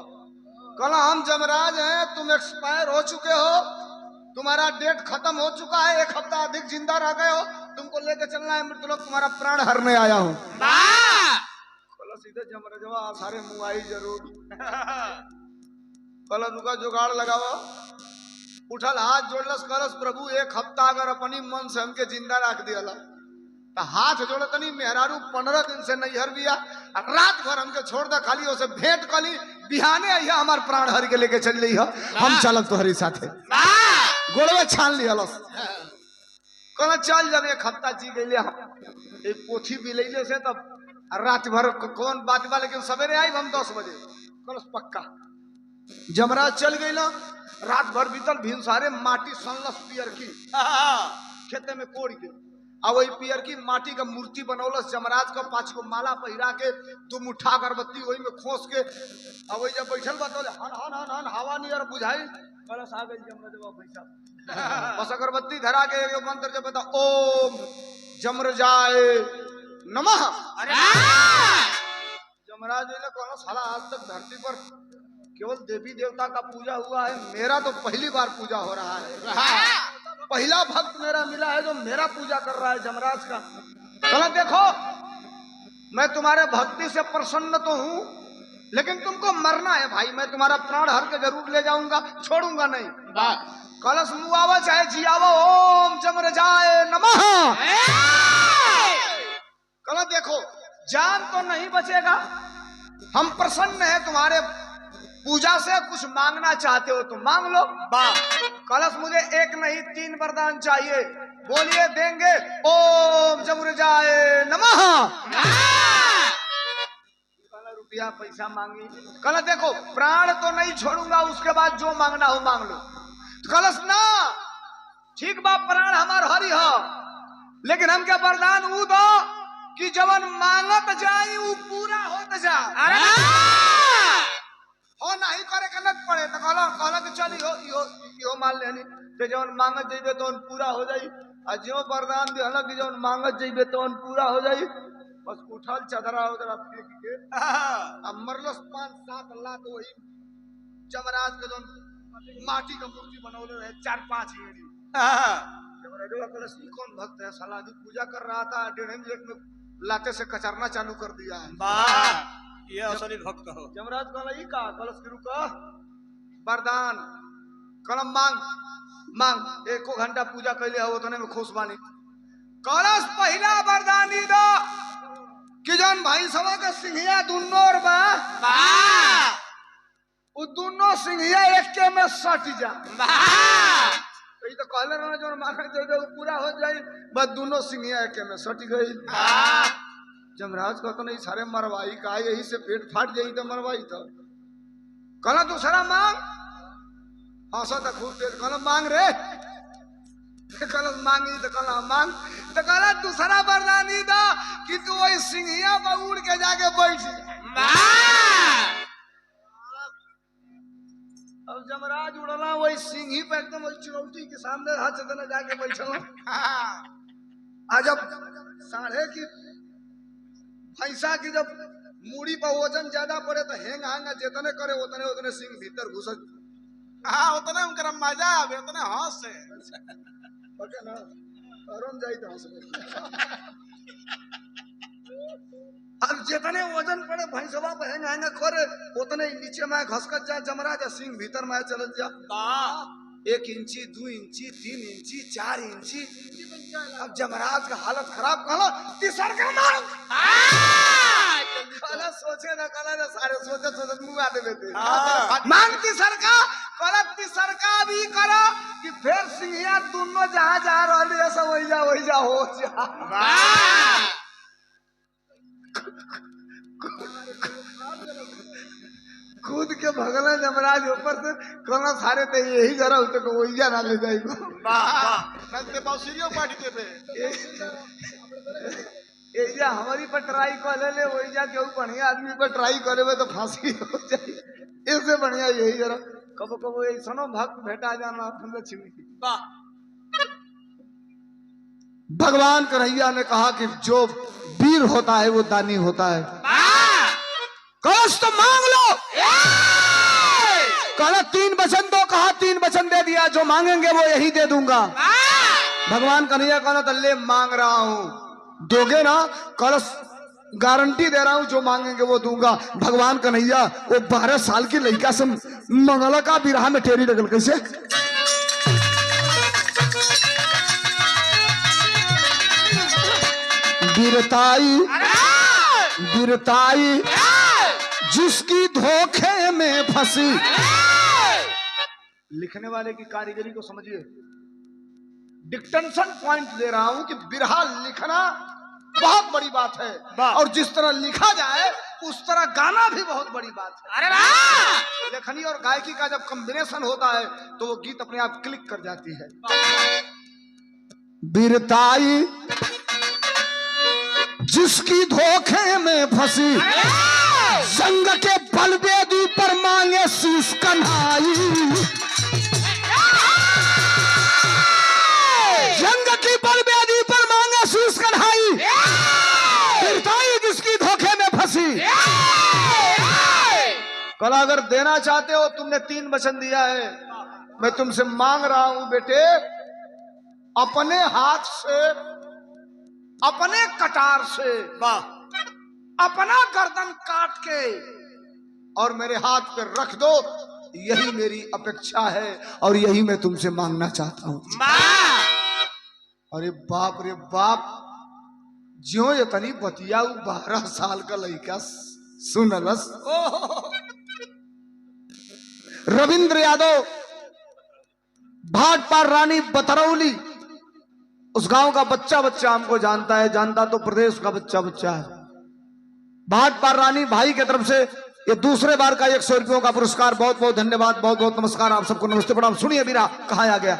Speaker 1: कहना हम जमराज हैं, तुम एक्सपायर हो चुके हो, तुम्हारा डेट खत्म हो चुका है, 1 हफ्ता अधिक जिंदा रह गए हो, तुमको लेके चलना है मृतलोक, तुम्हारा प्राण हरने आया हूं। सीधे जमराजवा सारे मुआई जरूर। कल रुका जुगाड़ लगावा, उठल हाथ जोड़लस, कलस प्रभु 1 हफ्ता अगर अपनी मन से हमके जिंदा रख दिया तो हाथ जोड़े तनी मेहरारू 15 दिन से नैहर बिया, रात भर हमके छोड़ दे, खाली उसे भेंट कली, बिहाने आइया हमार प्राण हर के लेके चल रही है, हम चलब तोहरी साथे। गोड़वे छान लिहलस। कहना चल जब 1 हफ्ता जी गई पोथी बिलैले से तब रात भर कौन बात बा, लेकिन सवेरे आई हम 10 बजे। कलश पक्का जमराज चल गई ना, रात भर बीतल, भिनसारे माटी सनलस पियर की खेते में कोड़ के, और वही पियर की माटी का मूर्ति बनौलस जमराज का, 5 को माला पहिरा के, 2 मुठ्ठा अगरबत्ती वही में खोस के, और वही जब बैठल बा तो हन हन हन हन हवा नहीं और बुझाई। कलश आ गई जमराज पैसा बस अगरबत्ती धरा के एक मंत्र जब बता, ओम जमराजाय नमः। जमराज ने कहा साला आज तक धरती पर केवल देवी देवता का पूजा हुआ है, मेरा तो पहली बार पूजा हो रहा है। पहला भक्त मेरा मिला है जो मेरा पूजा कर रहा है जमराज का। चलो देखो, मैं तुम्हारे भक्ति से प्रसन्न तो हूं, लेकिन तुमको मरना है भाई, मैं तुम्हारा प्राण हर के जरूर ले जाऊंगा, छोड़ूंगा नहीं। कलश मुआवा चाहे जियावा, ओम जमराजाय नमः। कल देखो जान तो नहीं बचेगा, हम प्रसन्न हैं तुम्हारे पूजा से, कुछ मांगना चाहते हो तो मांग लो। कलश मुझे 1 नहीं 3 वरदान चाहिए, बोलिए देंगे। ओम जमराजाय नमः। रुपया पैसा मांगी, कलश देखो प्राण तो नहीं छोड़ूंगा, उसके बाद जो मांगना हो मांग लो। कलश ना ठीक बा, प्राण हमार हरि हो, लेकिन हम क्या वरदान ऊ दो कि जवन मांगत जाई वो पूरा होत जा। हो नहीं करे के लग पड़े तो कहला कि चल इहो मान लेनी, तो जवन मांगत जइबे तो पूरा हो जाई, और जो वरदान दिहला कि जवन मांगत जइबे तो पूरा हो जाई। बस उठल चदरा उधर फेंक के अब मरलस 5-7 लात वही जमराज के जवन माटी का मूर्ति बनौले रहे 4-5 एड़ी। कलश की कौन भक्त है साला, अभी पूजा कर रहा था 1.5 मिनट में लाते से कचरना चालू कर दिया है।
Speaker 3: ये असली भक्त हो।
Speaker 1: जमराज कहला ई का कलश की रुका वरदान कलम मांग मांग, 1 घंटा पूजा कैले हो उतने में खुश बानी। कलश पहला वरदान ई दो कि जन भाई सवा के सिंहिया दुन्नोर बा उ दुनो सिंहिया एक में सट जा। तो तो कहले रहना जो मांगे जो पूरा हो जाए, बस दोनों सिंहिया एक में सट गई। जमराज कहता नहीं सारे मरवाई का, यही से पेट फाट जाई तो मरवाई तो कहला दूसरा मांग। हंसा था खूब तेज, कहला मांग रे, कहला मांगी तो कहला मांग, तो कहला दूसरा वरदान ही दो कि तू वही सिंहिया पर उड़ के जाके बैठ। अब जमराज उड़ला वही सिंही पे एकदम वही चिरौटी के सामने हाथ से जाके बैठल। आज जब साढ़े की भैंसा की जब मूड़ी पर वजन ज्यादा पड़े तो हेंग हांग जितने करे उतने उतने सिंह भीतर घुस।
Speaker 3: हाँ उतने उनका मजा आवे, उतने हंस से
Speaker 1: ओके ना अरुण जाई तो हंस। अब जितने वजन पड़े भैंसवा पे हेंग हांग करे उतने नीचे में घसकत जा जमराज, सिंह भीतर में चल जा। 1 इंची 2 इंची 3 इंची 4 इंची। अब जमराज का हालत खराब, कहला तीसर का मांग। कहला सोचे ना, कहला ना सारे सोचे सोचे मुंह आते लेते मांग तीसर का। कहला तीसर का भी करो कि फिर सिंहिया दोनों जहां जा रहले ऐसा वही जा हो जा। कूद के भगला जमराज ऊपर से, कहना सारे ते यही जरा उते को वही जा ना ले जाएगो।
Speaker 3: नंते बाउसिरियो पार्टी के पे
Speaker 1: एजा हमारी पर ट्राई कर ले वही जा केहू बढ़िया आदमी पर ट्राई करे में तो फांसी हो जाए। इससे बढ़िया यही जरा कबो कबो ऐसनो भक्त भेटा जाना हमने छिमी। भगवान कन्हैया ने कहा कि जो वीर होता है वो दानी होता है। कलश तो मांग लो। कहा 3 वचन दो, कहा 3 वचन दे दिया, जो मांगेंगे वो यही दे दूंगा। भगवान कन्हैया कहना तो ले मांग रहा हूं, दोगे ना? कलश गारंटी दे रहा हूं जो मांगेंगे वो दूंगा। भगवान कन्हैया वो 12 साल की लड़का से मंगला का बिरहा में टेरी लगल कैसे। गिरताई गिरताई जिसकी धोखे में फंसी। लिखने वाले की कारीगरी को समझिए, डिक्टेंशन पॉइंट दे रहा हूं कि बिरहा लिखना बहुत बड़ी बात है, और जिस तरह लिखा जाए उस तरह गाना भी बहुत बड़ी बात है। अरे वाह! लेखनी और गायकी का जब कॉम्बिनेशन होता है तो वो गीत अपने आप क्लिक कर जाती है। बिरताई जिसकी धोखे में फंसी, जंग के बलवेदी पर मांगे शीश कन्हाई। जंग की बलवेदी पर मांगे शीश कन्हाई। बिरताई जिसकी धोखे में फंसी। कल अगर देना चाहते हो, तुमने 3 वचन दिया है, मैं तुमसे मांग रहा हूं बेटे, अपने हाथ से, अपने कटार से अपना गर्दन काट के और मेरे हाथ पे रख दो। यही मेरी अपेक्षा है और यही मैं तुमसे मांगना चाहता हूं। अरे बाप रे बाप, ज्यो ये तनी बतिया 12 साल का लड़का सुनलस। रविंद्र यादव, भाटपार रानी बतरौली, उस गांव का बच्चा बच्चा हमको जानता है, जानता तो प्रदेश का बच्चा बच्चा है। भाटपार रानी भाई की तरफ से ये दूसरे बार का 100 रुपयों का पुरस्कार। बहुत बहुत धन्यवाद, बहुत बहुत नमस्कार आप सबको, नमस्ते प्रणाम। सुनिए बीरा कहा आ गया,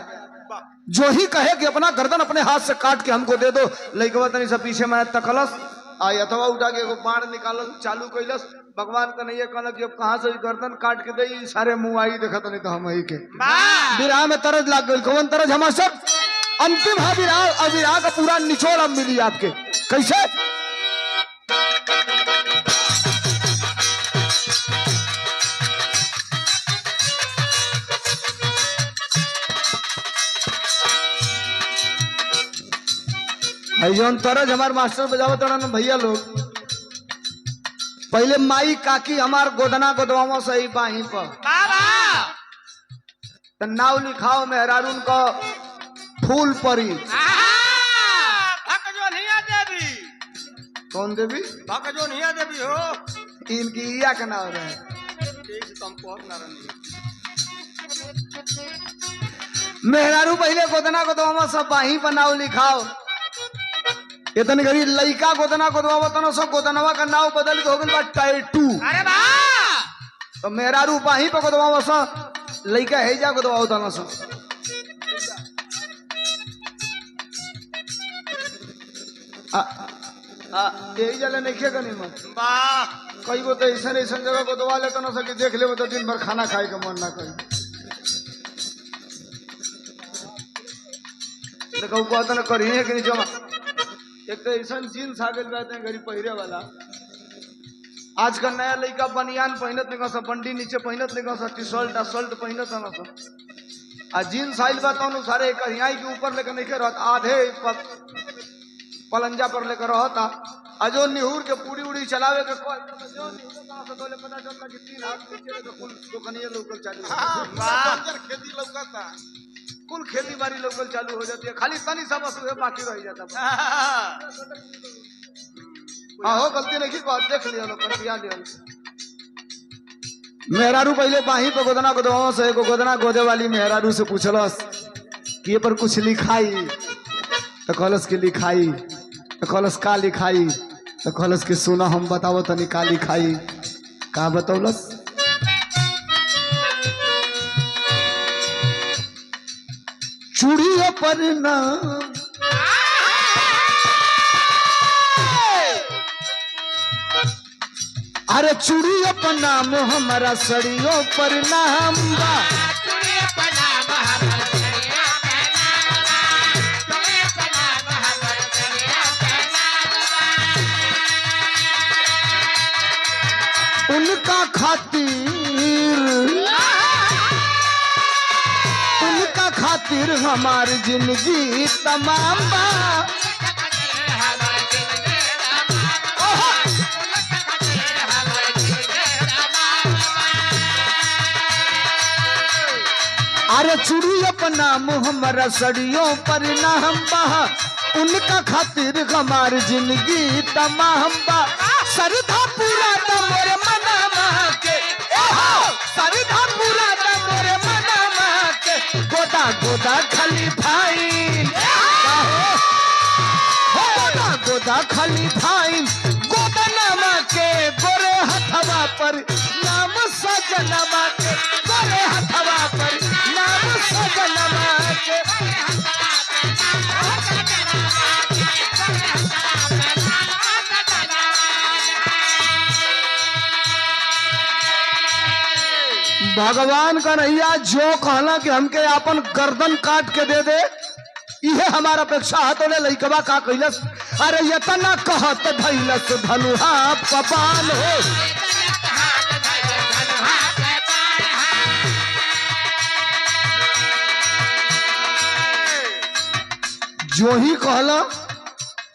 Speaker 1: जो ही कहे कि अपना गर्दन अपने हाथ से काट के हमको दे दो। लइकवा तनी सब पीछे में तकलस आई अथवा उठा के एगो बाण निकालल चालू कैलस। भगवान कन्हैया कहला कि अब कहां से गर्दन काट के दे, सारे मुंह आई देखत नहीं तो हम ही के बीरा में तरज लाग गई। कौन तरज? हमार सब अंतिम है विराह, और विराह का पूरा निचोड़ अब मिली आपके। कैसे? है जौन तरज हमार मास्टर बजावत ना भैया लोग, पहले माई काकी हमार गोदना गोदवाओ सही बाही पर तो नाव लिखाओ मेहरारून को फूल परी।
Speaker 2: भकजोनिया देवी।
Speaker 1: कौन देवी?
Speaker 2: भकजोनिया देवी हो।
Speaker 1: इनकी इया का नाम रहे। मेहरारू पहले गोदना गोदवाओ सब बाही पर नाव लिखाओ। इतनी घड़ी लइका गोदना गोदवाओ तो सब गोदनवा का नाव बदल के हो गइल बा टैटू।
Speaker 2: अरे वाह।
Speaker 1: तो मेहरारू बाही पर गोदवाओ सब, लइका है जा गोदवाओ तना सब। यही जले नहीं खे कनी मन।
Speaker 2: वाह।
Speaker 1: कई गो तो ऐसा ऐसा जगह गोदवा ले तना सके देख ले तो दिन भर खाना खाए के मन ना करे। देखो कहता ना करिए कि नहीं जमा। एक तो ऐसा जीन्स आ गए रहते हैं गरीब पहिरे वाला। आजकल नया लड़का बनियान पहनत नहीं सब, बंडी नीचे पहनत नहीं सब, टी शर्ट शर्ट पहनत ना सब। आ जीन्स आइल बा तो सारे कहियाई के ऊपर लेकर नहीं रहत, आधे पलंजा पर लेकर रहता। आ जो निहुर के पूरी उड़ी चलावे के पता चलता कि 3 हाथ नीचे तो कुल दुकानिया लोकल चालू।
Speaker 3: खेती लौकता,
Speaker 1: कुल खेती बाड़ी लोकल चालू हो जाती है, खाली तनी सा बस बाकी रह जाता। हाँ हो गलती नहीं की बात देख लिया लोग कर लिया। मेहरारू पहले बाही पर गोदना गोदवाओ से एगो गोदना गोदे वाली मेहरारू से पूछलस कि ये पर कुछ लिखाई, तो कहलस की लिखाई। तो कहलस का लिखाई? तो कहलस की सुना हम बताओ तनी का लिखाई। का बतौलस? चूड़िया पर नाम अरे चूड़िया पर नाम हमारा सड़ियों पर नाम बा। उनका खातिर हमारी जिंदगी तमाम बा। अरे चूड़ी अपना मुहम्मद सड़ियों पर नाम बा। उनका खातिर हमारी जिंदगी तमाम बा। सरधा पूरा मोरे मनामा के, सरधा पूरा मोरे मनामा के, गोदा गोदा खाली भाई, गोदा गोदा खाली भाई, गोदनमा के गोरे हथवा पर नाम सजनमा के, गोरे हथवा पर नाम सजनमा के। भगवान का नैया जो कहला कि हमके अपन गर्दन काट के दे दे, इहे हमारा अपेक्षा है। तो लइकवा का कैलस, अरे यतना कहत धैलस धनुहा पपान हो। जो ही कहला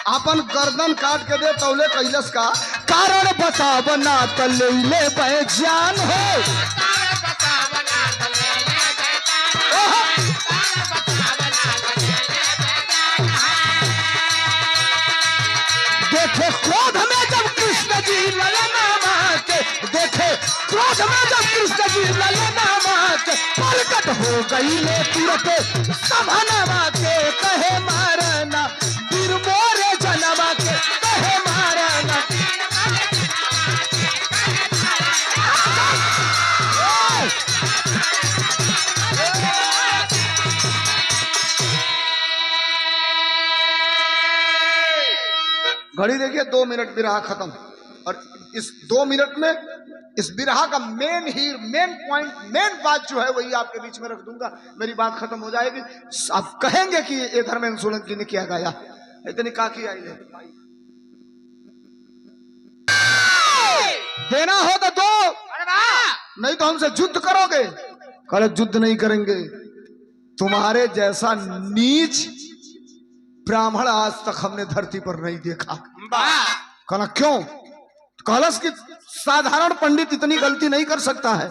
Speaker 1: अपन गर्दन काट के दे, तौले कैलस का कारण बताब ना तो ले ले पहचान हो। देखे क्रोध में जब कृष्ण जी ललना के, देखे क्रोध में जब कृष्ण जी ललना के, प्रकट हो गई ले तुरंत सभनमा के, कहे मारना फिर मोरे जनमा के, कहे मारना। घड़ी देखिए 2 मिनट बिरहा खत्म, और इस 2 मिनट में इस बिरहा का मेन पॉइंट, मेन बात जो है वही आपके बीच में रख दूंगा। मेरी बात खत्म हो जाएगी, आप कहेंगे कि ये धर्मेंद्र सोलंकी ने क्या गाया। इतनी काकी आई है, देना हो तो दो, नहीं तो हमसे युद्ध करोगे। कल युद्ध नहीं करेंगे, तुम्हारे जैसा नीच ब्राह्मण आज तक हमने धरती पर नहीं देखा। कहना क्यों? कहलस कि साधारण पंडित इतनी गलती नहीं कर सकता है।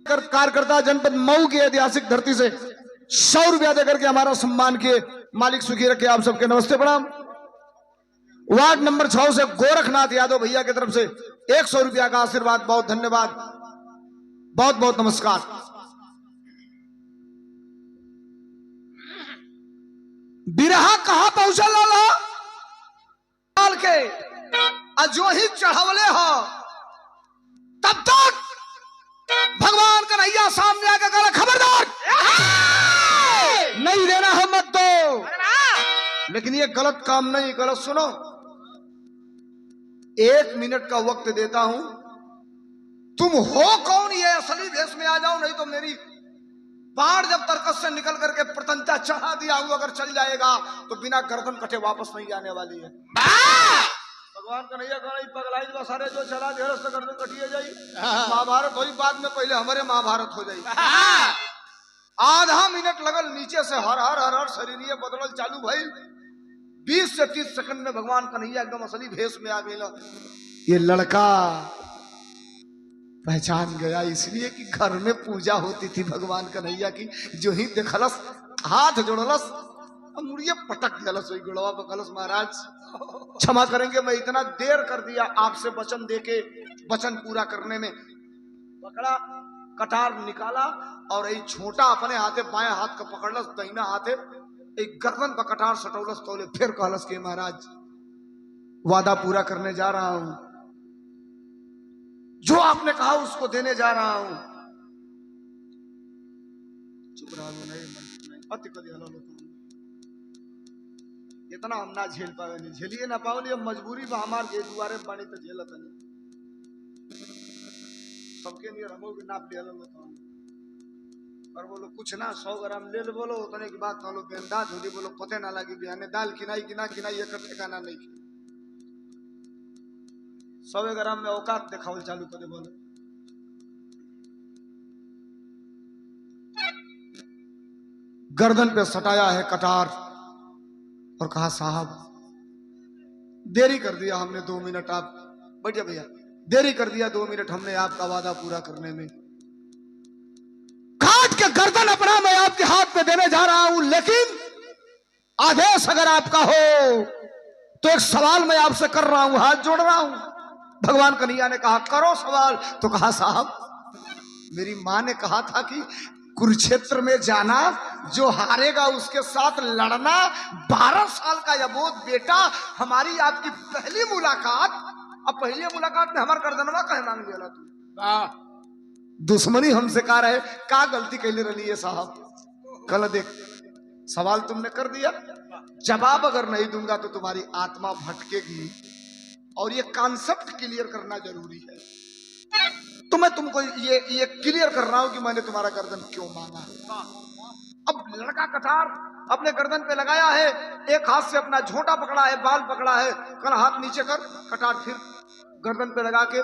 Speaker 1: कार्यकर्ता जनपद मऊ की ऐतिहासिक धरती से 100 रुपया देकर के हमारा सम्मान किए, मालिक सुखी रखे आप सबके। नमस्ते प्रणाम। वार्ड नंबर 6 से गोरखनाथ यादव भैया की तरफ से 100 रुपया का आशीर्वाद, बहुत धन्यवाद, बहुत बहुत नमस्कार। बिरहा कहां पहुंचल लाला लाल के जो ही चढ़ावले हो तब तक भगवान कन्हैया सामने आकर कहा खबरदार नहीं देना है मत दो। लेकिन ये गलत काम नहीं, गलत सुनो। 1 मिनट का वक्त देता हूं, तुम हो कौन ये असली भेष में आ जाओ, नहीं तो मेरी बाढ़ जब तरकस से निकल करके प्रतंचा चढ़ा दिया हूं, अगर चल जाएगा तो बिना गर्दन कटे वापस नहीं आने वाली है। भगवान कन्हैया पगलाई बा सारे जो चला ढेर से गर्दन कटिए जाई, महाभारत हो बाद में, पहले हमारे महाभारत हो जाई। आधा मिनट लगल, नीचे से हर हर हर हर शरीर बदलल चालू भइल। 20 से 30 सेकंड में भगवान कन्हैया एकदम असली भेष में आ गया। ये लड़का पहचान गया, इसलिए कि घर में पूजा होती थी भगवान कन्हैया की। जो ही देखलस हाथ जोड़लस, मुड़िए पटक दिलस वही गुड़वा पर। कलस महाराज क्षमा करेंगे, मैं इतना देर कर दिया आपसे वचन देके, वचन पूरा करने में। पकड़ा, कटार निकाला और एक छोटा अपने हाथे बाएं हाथ का पकड़लस, दाहिना हाथे एक गर्दन का कटार सटौलस तोले। फिर कहलस के महाराज वादा पूरा करने जा रहा हूं, जो आपने कहा उसको देने जा रहा हूं। चुप रहा नहीं, अति कदी हलो इतना हम ना झेल पावे, नहीं झेलिए ना पाओ, अब मजबूरी में हमार के दुआरे बानी तो झेलत नहीं। सबके लिए रमो के नाप लिया लो और बोलो कुछ ना 100 ग्राम ले लो, बोलो उतने की बात बोलो, बेंदाज होली बोलो, पते ना लगी बिहाने दाल किनाई किना किनाई एक ठिकाना नहीं। 100 ग्राम में औकात दिखावल चालू कर दे। बोलो गर्दन पे सटाया है कटार और कहा साहब देरी कर दिया हमने 2 मिनट, आप बैठिए भैया, देरी कर दिया 2 मिनट हमने आपका वादा पूरा करने में। काट के गर्दन अपना मैं आपके हाथ में देने जा रहा हूं, लेकिन आदेश अगर आपका हो तो एक सवाल मैं आपसे कर रहा हूं, हाथ जोड़ रहा हूं। भगवान कन्हैया ने कहा करो सवाल। तो कहा साहब मेरी मां ने कहा था कि कुरुक्षेत्र में जाना, जो हारेगा उसके साथ लड़ना। 12 साल का अबोध बेटा, हमारी आपकी पहली मुलाकात, अब पहली मुलाकात में हमार गर्दनवा कहे मांग लिया तू? दुश्मनी हमसे का रहे, का गलती कैले रही है साहब? कल देख सवाल तुमने कर दिया, जवाब अगर नहीं दूंगा तो तुम्हारी आत्मा भटकेगी, और ये कॉन्सेप्ट क्लियर करना जरूरी है। तो मैं तुमको ये क्लियर कर रहा हूं कि मैंने तुम्हारा गर्दन क्यों मांगा। अब लड़का कटार अपने गर्दन पे लगाया है, एक हाथ से अपना झोंटा पकड़ा है, बाल पकड़ा है, कल हाथ नीचे कर, कटार फिर गर्दन पे लगा के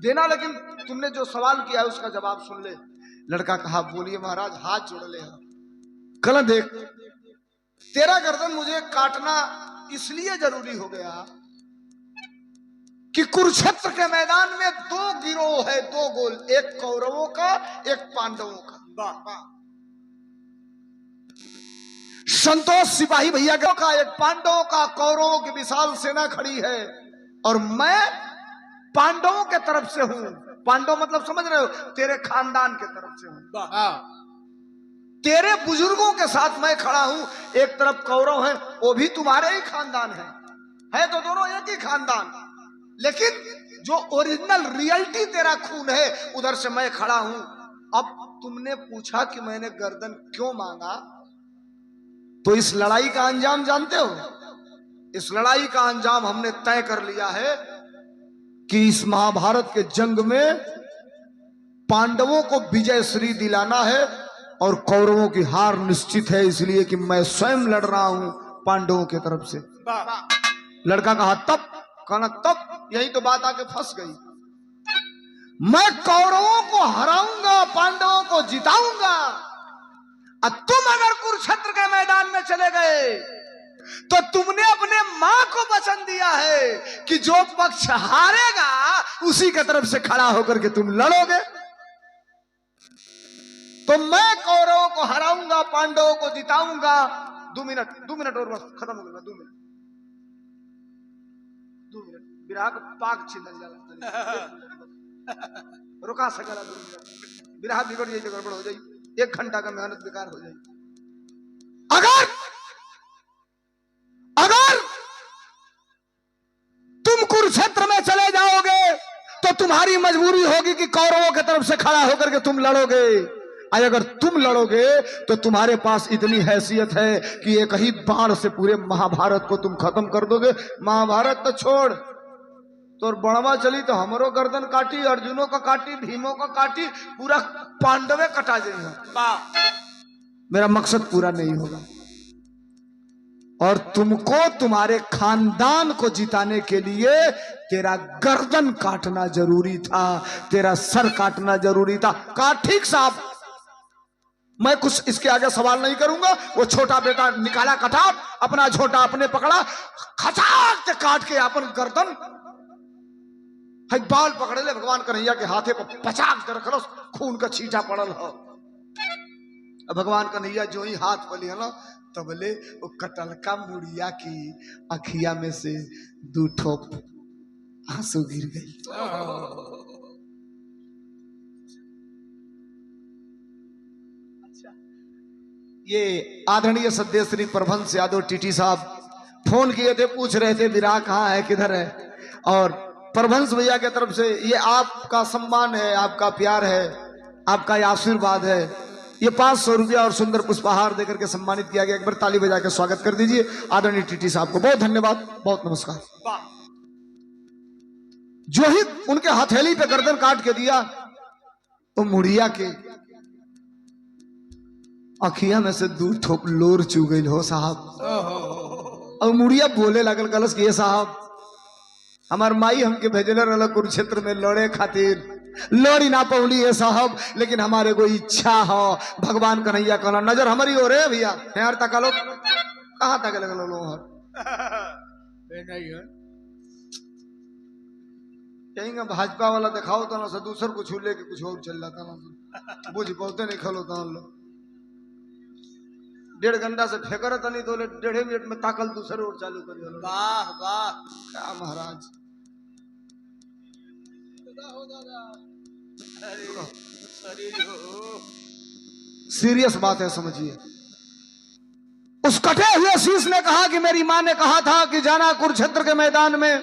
Speaker 1: देना। लेकिन तुमने जो सवाल किया है उसका जवाब सुन ले। लड़का कहा बोलिए महाराज, हाथ जोड़ ले। कल देख तेरा गर्दन मुझे काटना इसलिए जरूरी हो गया कि कुरुक्षेत्र के मैदान में 2 गिरोह है, 2 गोल, एक कौरवों का एक पांडवों का। संतोष सिपाही भैया का, एक पांडवों का, कौरवों की विशाल सेना खड़ी है और मैं पांडवों के तरफ से हूं। पांडव मतलब समझ रहे हो, तेरे खानदान के तरफ से हूं, तेरे बुजुर्गों के साथ मैं खड़ा हूं। एक तरफ कौरव है, वो भी तुम्हारे ही खानदान है तो दोनों एक ही खानदान, लेकिन जो ओरिजिनल रियलिटी तेरा खून है उधर से मैं खड़ा हूं। अब तुमने पूछा कि मैंने गर्दन क्यों मांगा, तो इस लड़ाई का अंजाम जानते हो? इस लड़ाई का अंजाम हमने तय कर लिया है कि इस महाभारत के जंग में पांडवों को विजय श्री दिलाना है और कौरवों की हार निश्चित है, इसलिए कि मैं स्वयं लड़ रहा हूं पांडवों की तरफ से। लड़का कहा तब? कहना तब? यही तो बात आके फंस गई। मैं कौरवों को हराऊंगा, पांडवों को जिताऊंगा। और तुम अगर कुरुक्षेत्र के मैदान में चले गए तो तुमने अपने मां को वचन दिया है कि जो पक्ष हारेगा उसी की तरफ से खड़ा होकर के तुम लड़ोगे। तो मैं कौरवों को हराऊंगा, पांडवों को जिताऊंगा। 2 मिनट और बस खत्म हो गया। 2 मिनट विराग पाक छिंदल जाला रुका सकला। 2 मिनट विराह बिगड़ जाए, गड़बड़ हो जाए, 1 घंटा का मेहनत बेकार हो जाए। अगर तुम कुरुक्षेत्र में चले जाओगे तो तुम्हारी मजबूरी होगी कि कौरवों की तरफ से खड़ा होकर के तुम लड़ोगे। अगर तुम लड़ोगे तो तुम्हारे पास इतनी हैसियत है कि एक ही बाण से पूरे महाभारत को तुम खत्म कर दोगे। महाभारत तो छोड़, तो बड़वा चली तो हमरो गर्दन काटी, अर्जुनों का काटी, भीमों का काटी, पूरा पांडवे कटा जाएगा। मेरा मकसद पूरा नहीं होगा। और तुमको तुम्हारे खानदान को जिताने के लिए तेरा गर्दन काटना जरूरी था, तेरा सर काटना जरूरी था। कहा ठीक साहब, मैं कुछ इसके आगे सवाल नहीं करूंगा। वो छोटा बेटा निकाला कटाप, अपना छोटा अपने पकड़ा, खचाक के काट के अपन गर्दन बाल पकड़े ले भगवान कन्हैया के हाथे पर पचाक कर रखलो, खून का छींटा पड़ल हो। भगवान कन्हैया जो ही हाथ पली है ना तबले वो कटलका मुड़िया की अखिया में से 2 ठोप आंसू गिर गई। ये आदरणीय सदस्य श्री प्रभंस यादव टीटी साहब फोन किए थे, पूछ रहे थे विराग कहाँ है, किधर है। और प्रभंस भैया की तरफ से ये आपका सम्मान है, आपका प्यार है, आपका आशीर्वाद है। ये 500 रुपया और सुंदर पुष्पहार देकर के सम्मानित किया गया। एक बार ताली बजा के स्वागत कर दीजिए आदरणीय टीटी साहब को। बहुत धन्यवाद, बहुत नमस्कार। जो ही उनके हथेली पे गर्दन काट के दिया तो मुड़िया के अखिया में से 2 ठोप लोर चू गई हो साहब। और मुड़िया बोले लगल कलश कि साहब हमार माई हमके भेजले रहल कुरुक्षेत्र में लड़े खातिर, लड़ी ना पौली है साहब, लेकिन हमारे को इच्छा हो। भगवान कन्हैया कहना नजर हमारी हो रे भैया, यार तक लो कहाँ तक लगल लो कहीं भाजपा वाला दिखाओ तो ना से दूसर को छू ले के कुछ और चल जाता ना, बुझ बहुते नहीं खलो तो लोग 1.5 घंटा से फेंक रहा था, नहीं तो 1.5 मिनट में ताकल दूसरे और चालू कर दिया। वाह वाह क्या महाराज। सीरियस बात है, समझिए। उस कटे हुए शीश ने कहा कि मेरी मां ने कहा था कि जाना कुरुक्षेत्र के मैदान में,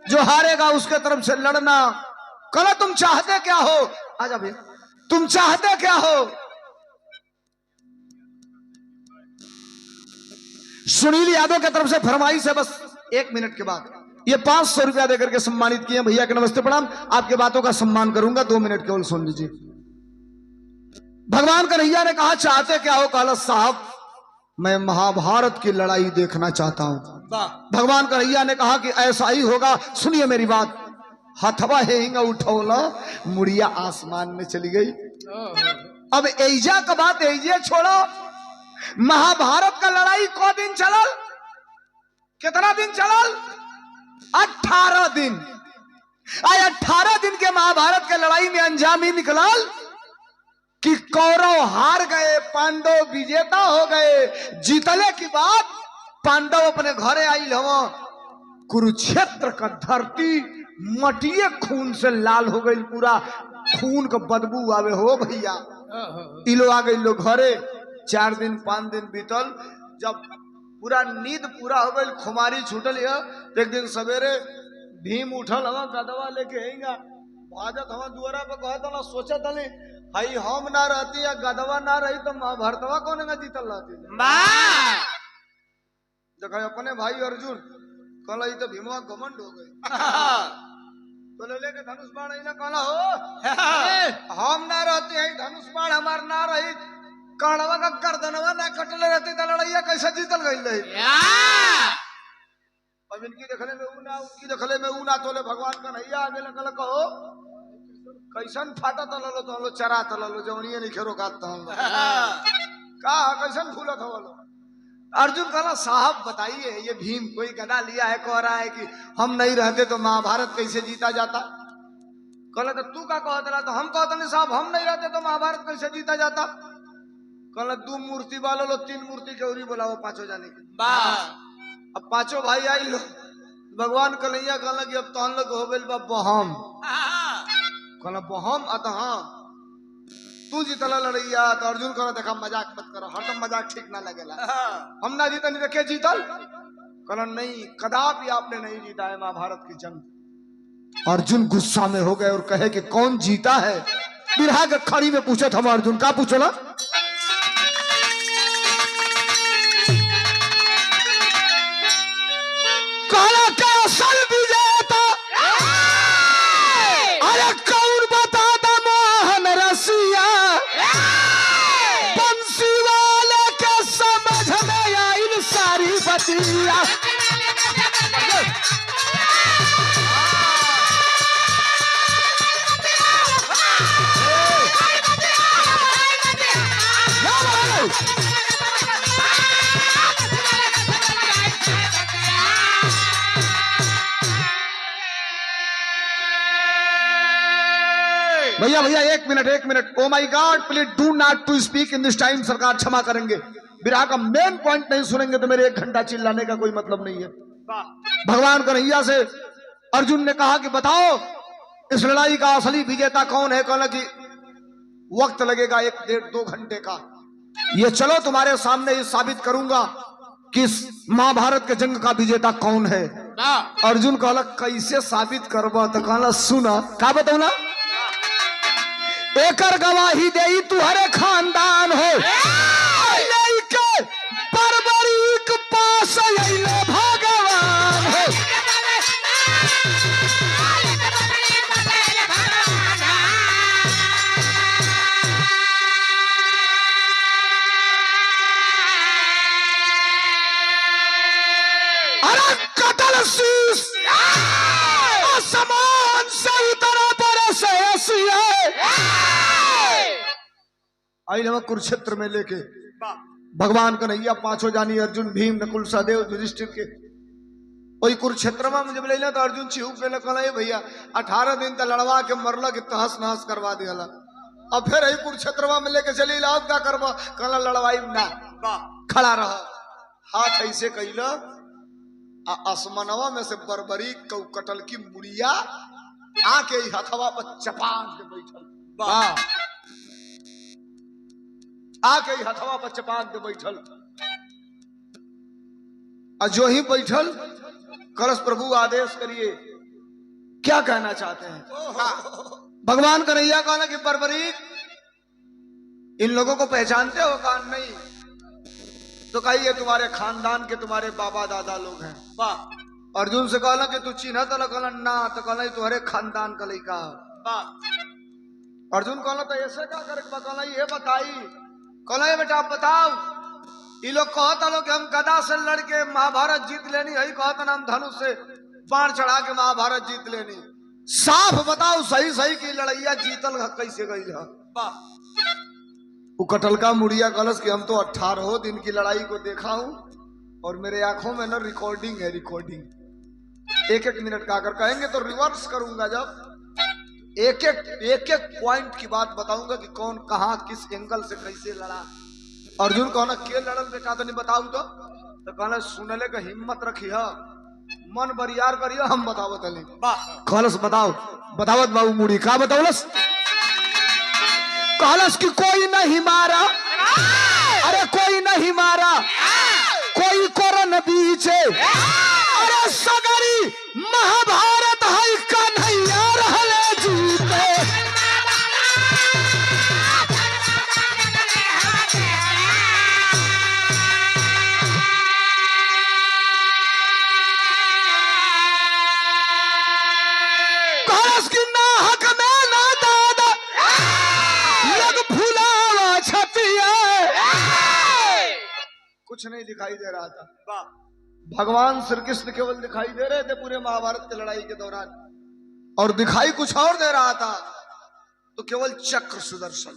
Speaker 1: जो हारेगा उसके तरफ से लड़ना। कल तुम चाहते क्या हो? आजा भैया, तुम चाहते क्या हो? सुनील यादव की तरफ से फरमाइश है, बस 1 मिनट के बाद ये 500 रुपया देकर के सम्मानित किए भैया के। नमस्ते प्रणाम, आपके बातों का सम्मान करूंगा। 2 मिनट केवल सुन लीजिए। भगवान कन्हैया ने कहा चाहते क्या हो? कलश साहब मैं महाभारत की लड़ाई देखना चाहता हूं। भगवान कन्हैया ने कहा कि ऐसा ही होगा, सुनिए मेरी बात। हथवा हेंगा उठौला, मुड़िया आसमान में चली गई। अब एजा का बात एजे छोड़ो, महाभारत का लड़ाई को दिन चलल? कितना दिन चलल? 18 दिन। 18 दिन के महाभारत के लड़ाई में अंजाम ही निकलल कि कौरव हार गए, पांडव विजेता हो गए। जीतले की बात पांडव अपने घरे आई हवा। कुरुक्षेत्र का धरती मटिए खून से लाल हो गई, पूरा खून का बदबू आवे हो भैया। इलो आ गई लोग घरे। 4 दिन 5 दिन बीतल, जब पूरा नींद पूरा हो गई, खुमारी छूटल है। एक दिन सवेरे भीम उठल हवा, गदवा लेके आएगा भाजत हवा दुआरा पे, कहता ना सोचत हले हई हम ना रहती या गदवा ना रही तो महाभारतवा कौन जीतल रहती। देखा अपने भाई अर्जुन कहला तो भीमवा घमंड हो गई तो ले लेके धनुष बाण ना कहला हो हम ना रहती है, धनुष बाण हमार ना रही, काड़वा का गर्दनवा ना कटले रहती तो लड़ाइया कैसे जीतल गई रही। अब इनकी देखले में ऊ ना, उनकी देखले में ऊ ना, तोले भगवान कन्हैया आगे लगल कहो कैसन फाटा तललो तो चरा तललो जवनिए नहीं खेरो काट तललो। कहा कैसन फूलत हो बोलो। अर्जुन कहला साहब बताइए ये भीम कोई गदा लिया है, कह रहा है कि हम नहीं रहते तो महाभारत कैसे जीता जाता। कहला तो तू का कहता, तो हम कहते नहीं साहब हम नहीं रहते तो महाभारत कैसे जीता जाता। कहला 2 मूर्ति वालों लो 3 मूर्ति के उरी बोलाओ 5 जाने के। अब 5 भाई आई लो, भगवान कन्हैया कहला कि अब तो हम लोग हो गए बहम। कहला बहम अतः तू जीतला लड़ैया। तो अर्जुन कहला देखा मजाक मत करो, हरदम मजाक ठीक ना लगेला। हम ना जीता नहीं देखे जीतल। कहला नहीं कदापि आपने नहीं जीता है महाभारत की जंग। अर्जुन गुस्सा में हो गए और कहे कि कौन जीता है। बिरहा के खड़ी में पूछे हम अर्जुन का पूछो ना। कहला क्या असल विजेता अरे कौन बता दा मोहन रसिया, बंसी वाले के समझ में आई सारी बतिया। भैया भैया 1 minute oh my god please do not to speak in this time. सरकार क्षमा करेंगे, विराह का मेन पॉइंट नहीं सुनेंगे तो मेरे 1 घंटा चिल्लाने का कोई मतलब नहीं है। भगवान कन्हैया से अर्जुन ने कहा कि बताओ इस लड़ाई का असली विजेता कौन है। कहला कि वक्त लगेगा 1 डेढ़ 2 घंटे का, ये चलो तुम्हारे सामने ये साबित करूंगा कि इस महाभारत के जंग का विजेता कौन है। अर्जुन कहला कैसे साबित करबा। तो कहला सुना का बताऊ ना। एकर गवाही दे तुहरे खानदान हो, के परबरीक पास अइले भगवान हो। अरे कतल शीश आसमान से उतरा पड़े से आई नमक कुरुक्षेत्र में लेके भगवान कन्हैया 5 जानी अर्जुन भीम नकुल सहदेव युधिष्ठिर के वही कुरुक्षेत्र में जब ले तो अर्जुन चिहू पे कहला भैया 18 दिन तक लड़वा के मरल के तहस नहस करवा दिया। अब फिर कुरुक्षेत्र में लेके चली लाओ क्या करवा। कहला लड़वाई ना खड़ा रह, हाथ ऐसे कैल आसमानवा में से बरबरी कटल की मुड़िया आके हथवा पर चपान के बैठल, आके हथवा पर चपान के बैठल। और जो ही बैठल करस प्रभु आदेश करिए क्या कहना चाहते हैं। भगवान कन्हैया कहना कि बरबरी इन लोगों को पहचानते हो। कान नहीं तो कहिए तुम्हारे खानदान के तुम्हारे बाबा दादा लोग हैं। अर्जुन से कहला कि तू चिन्ह तो कहला ना, तो कहला तुम्हारे खानदान का लड़का। अर्जुन कहला तो ऐसे क्या करे। कहला ये बताई। कहला ये बेटा आप बताओ ये लोग कहता लोग कि हम गदा से लड़के महाभारत जीत लेनी है, कहता ना हम धनुष से बाण चढ़ा के महाभारत जीत लेनी। साफ बताओ सही सही की लड़ैया जीतल कैसे गई है। वो कटल का मुड़िया कलश कि हम तो 18 दिन की लड़ाई को देखा हूं और मेरे आंखों में ना रिकॉर्डिंग है, रिकॉर्डिंग 1-1 मिनट का अगर कहेंगे तो रिवर्स करूंगा। जब एक पॉइंट की बात बताऊंगा कि कौन कहां किस एंगल से कैसे लड़ा। अर्जुन कहना के लड़ल बेटा तो नहीं बताऊ तो कहना सुनले का हिम्मत रखी है, मन बरियार करियो हम बताओ तले। कहलस बताओ बतावत बाबू मुड़ी का बताओलस। कहलस कि कोई नहीं मारा, अरे कोई नहीं मारा, कोई कोरन बीचे, अरे सगरी महाभारत है कन्हैया रहले जीते। कहलस कि ना हक में ना दादा लग भुलावा छतिया। कुछ नहीं दिखाई दे रहा था, भगवान श्री कृष्ण केवल दिखाई दे रहे थे पूरे महाभारत की लड़ाई के दौरान, और दिखाई कुछ और दे रहा था। तो केवल चक्र सुदर्शन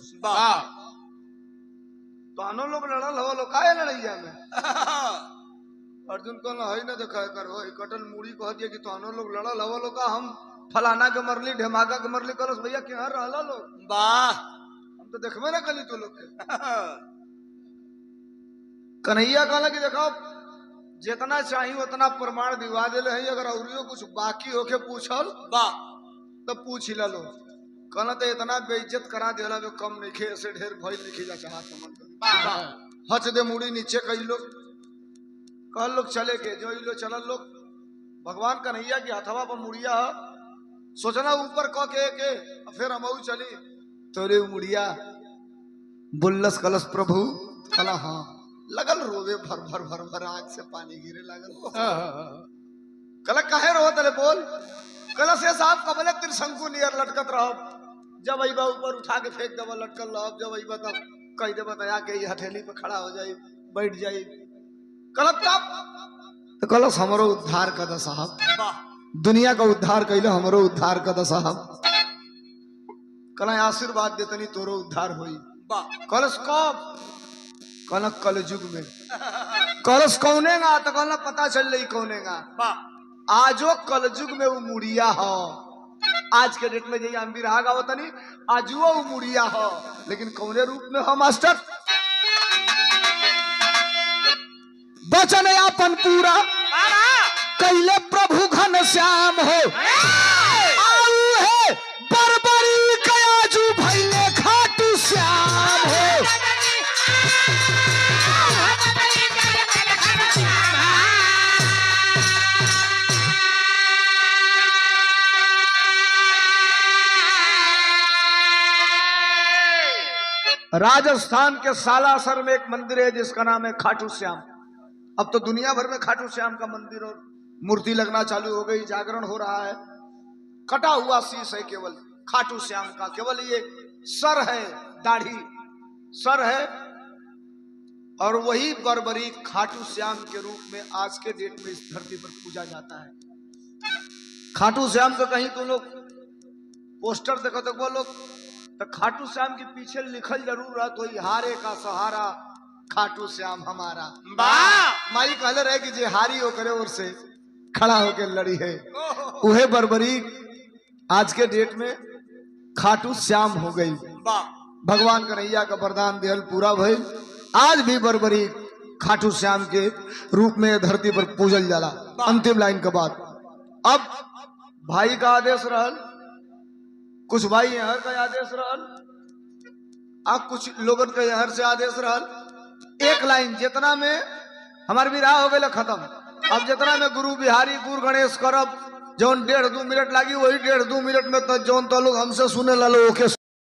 Speaker 1: तानो लोग लड़ल हवा लो काहे लड़ैया में अर्जुन को ना है ना देखा कर हो कटल मूड़ी कह दिया कि तानो लोग लड़ल हवा लो का हम फलाना के मरली ढेमाका के मरली कलस भैया के हर रहला लोग
Speaker 3: वाह
Speaker 1: हम तो देखबे ना कली तो लोग के कन्हैया कहला कि देखो जितना चाहिए उतना प्रमाण दिवा देले है अगर औरियो कुछ बाकी होके पूछल
Speaker 3: वाह
Speaker 1: तो पूछ ही लो कहना तो इतना बेइज्जत करा देला में कम नहीं खे ऐसे ढेर भइल लिखी जा चाहत समझ हच दे मुड़ी नीचे कई लोग कल लोग चले के जो लोग चलल लोग भगवान कन्हैया की हथवा पर मुड़िया सोचना ऊपर क के फिर हम चली तोरे मुड़िया बुल्लस कलश प्रभु कला हाँ लगल रोवे भर भर भर भर आग से पानी गिरे लगल कल काहे रो तले बोल कल से साहब कबले त्रिशंकु नियर लटकत रहो जब अइबा ऊपर उठा के फेंक देबा लटकल रहो जब अइबा तब कह देबा तो आके ये हथेली पे खड़ा हो जाई बैठ जाई कल तब तो कलस हमरो उद्धार कर साहब दुनिया का उद्धार कैले हमरो उद्धार कर साहब कल आशीर्वाद देतनी तोरो उद्धार होई कलश कब कल कलयुग में कलश कौनेगा तो कल पता चल रही कौनेगा आजो कलयुग में वो मुड़िया हो आज के डेट में जही हम भी रहा गावत नहीं आज वो मुड़िया हो लेकिन कौने रूप में हो मास्टर वचन यापन पूरा कैले प्रभु घन श्याम हो आऊ है बरबरी कयाजू भैले खाटू श्याम हो राजस्थान के सालासर में एक मंदिर है जिसका नाम है खाटू श्याम। अब तो दुनिया भर में खाटू श्याम का मंदिर और मूर्ति लगना चालू हो गई, जागरण हो रहा है। कटा हुआ शीश है केवल खाटू श्याम का, केवल ये सर है, दाढ़ी सर है और वही बरबरी खाटू श्याम के रूप में आज के डेट में इस धरती पर पूजा जाता है। खाटू श्याम का कहीं तुम लोग पोस्टर देखो तो वो लोग तो खाटू श्याम के पीछे लिखल जरूर रहा तो हारे का सहारा खाटू श्याम हमारा। माई कहले रहे कि जे हारी हो करे और से खड़ा होकर लड़ी है उहे बरबरी आज के डेट में खाटू श्याम हो गई। भगवान कन्हैया का वरदान दिहल पूरा भइल। आज भी बरबरी खाटू श्याम के रूप में धरती पर पूजल जाला। अंतिम लाइन के बाद अब भाई का आदेश रहल, कुछ भाई यहाँ का आदेश रहल, अब कुछ लोगन का यहाँ से आदेश रहल। एक लाइन जितना में हमार विराह हो गए खत्म। अब जितना में गुरु बिहारी गुरु गणेश करब जौन 1.5-2 मिनट लागी वही 1.5-2 मिनट में तो जौन तो लोग हमसे सुने ला लो ओके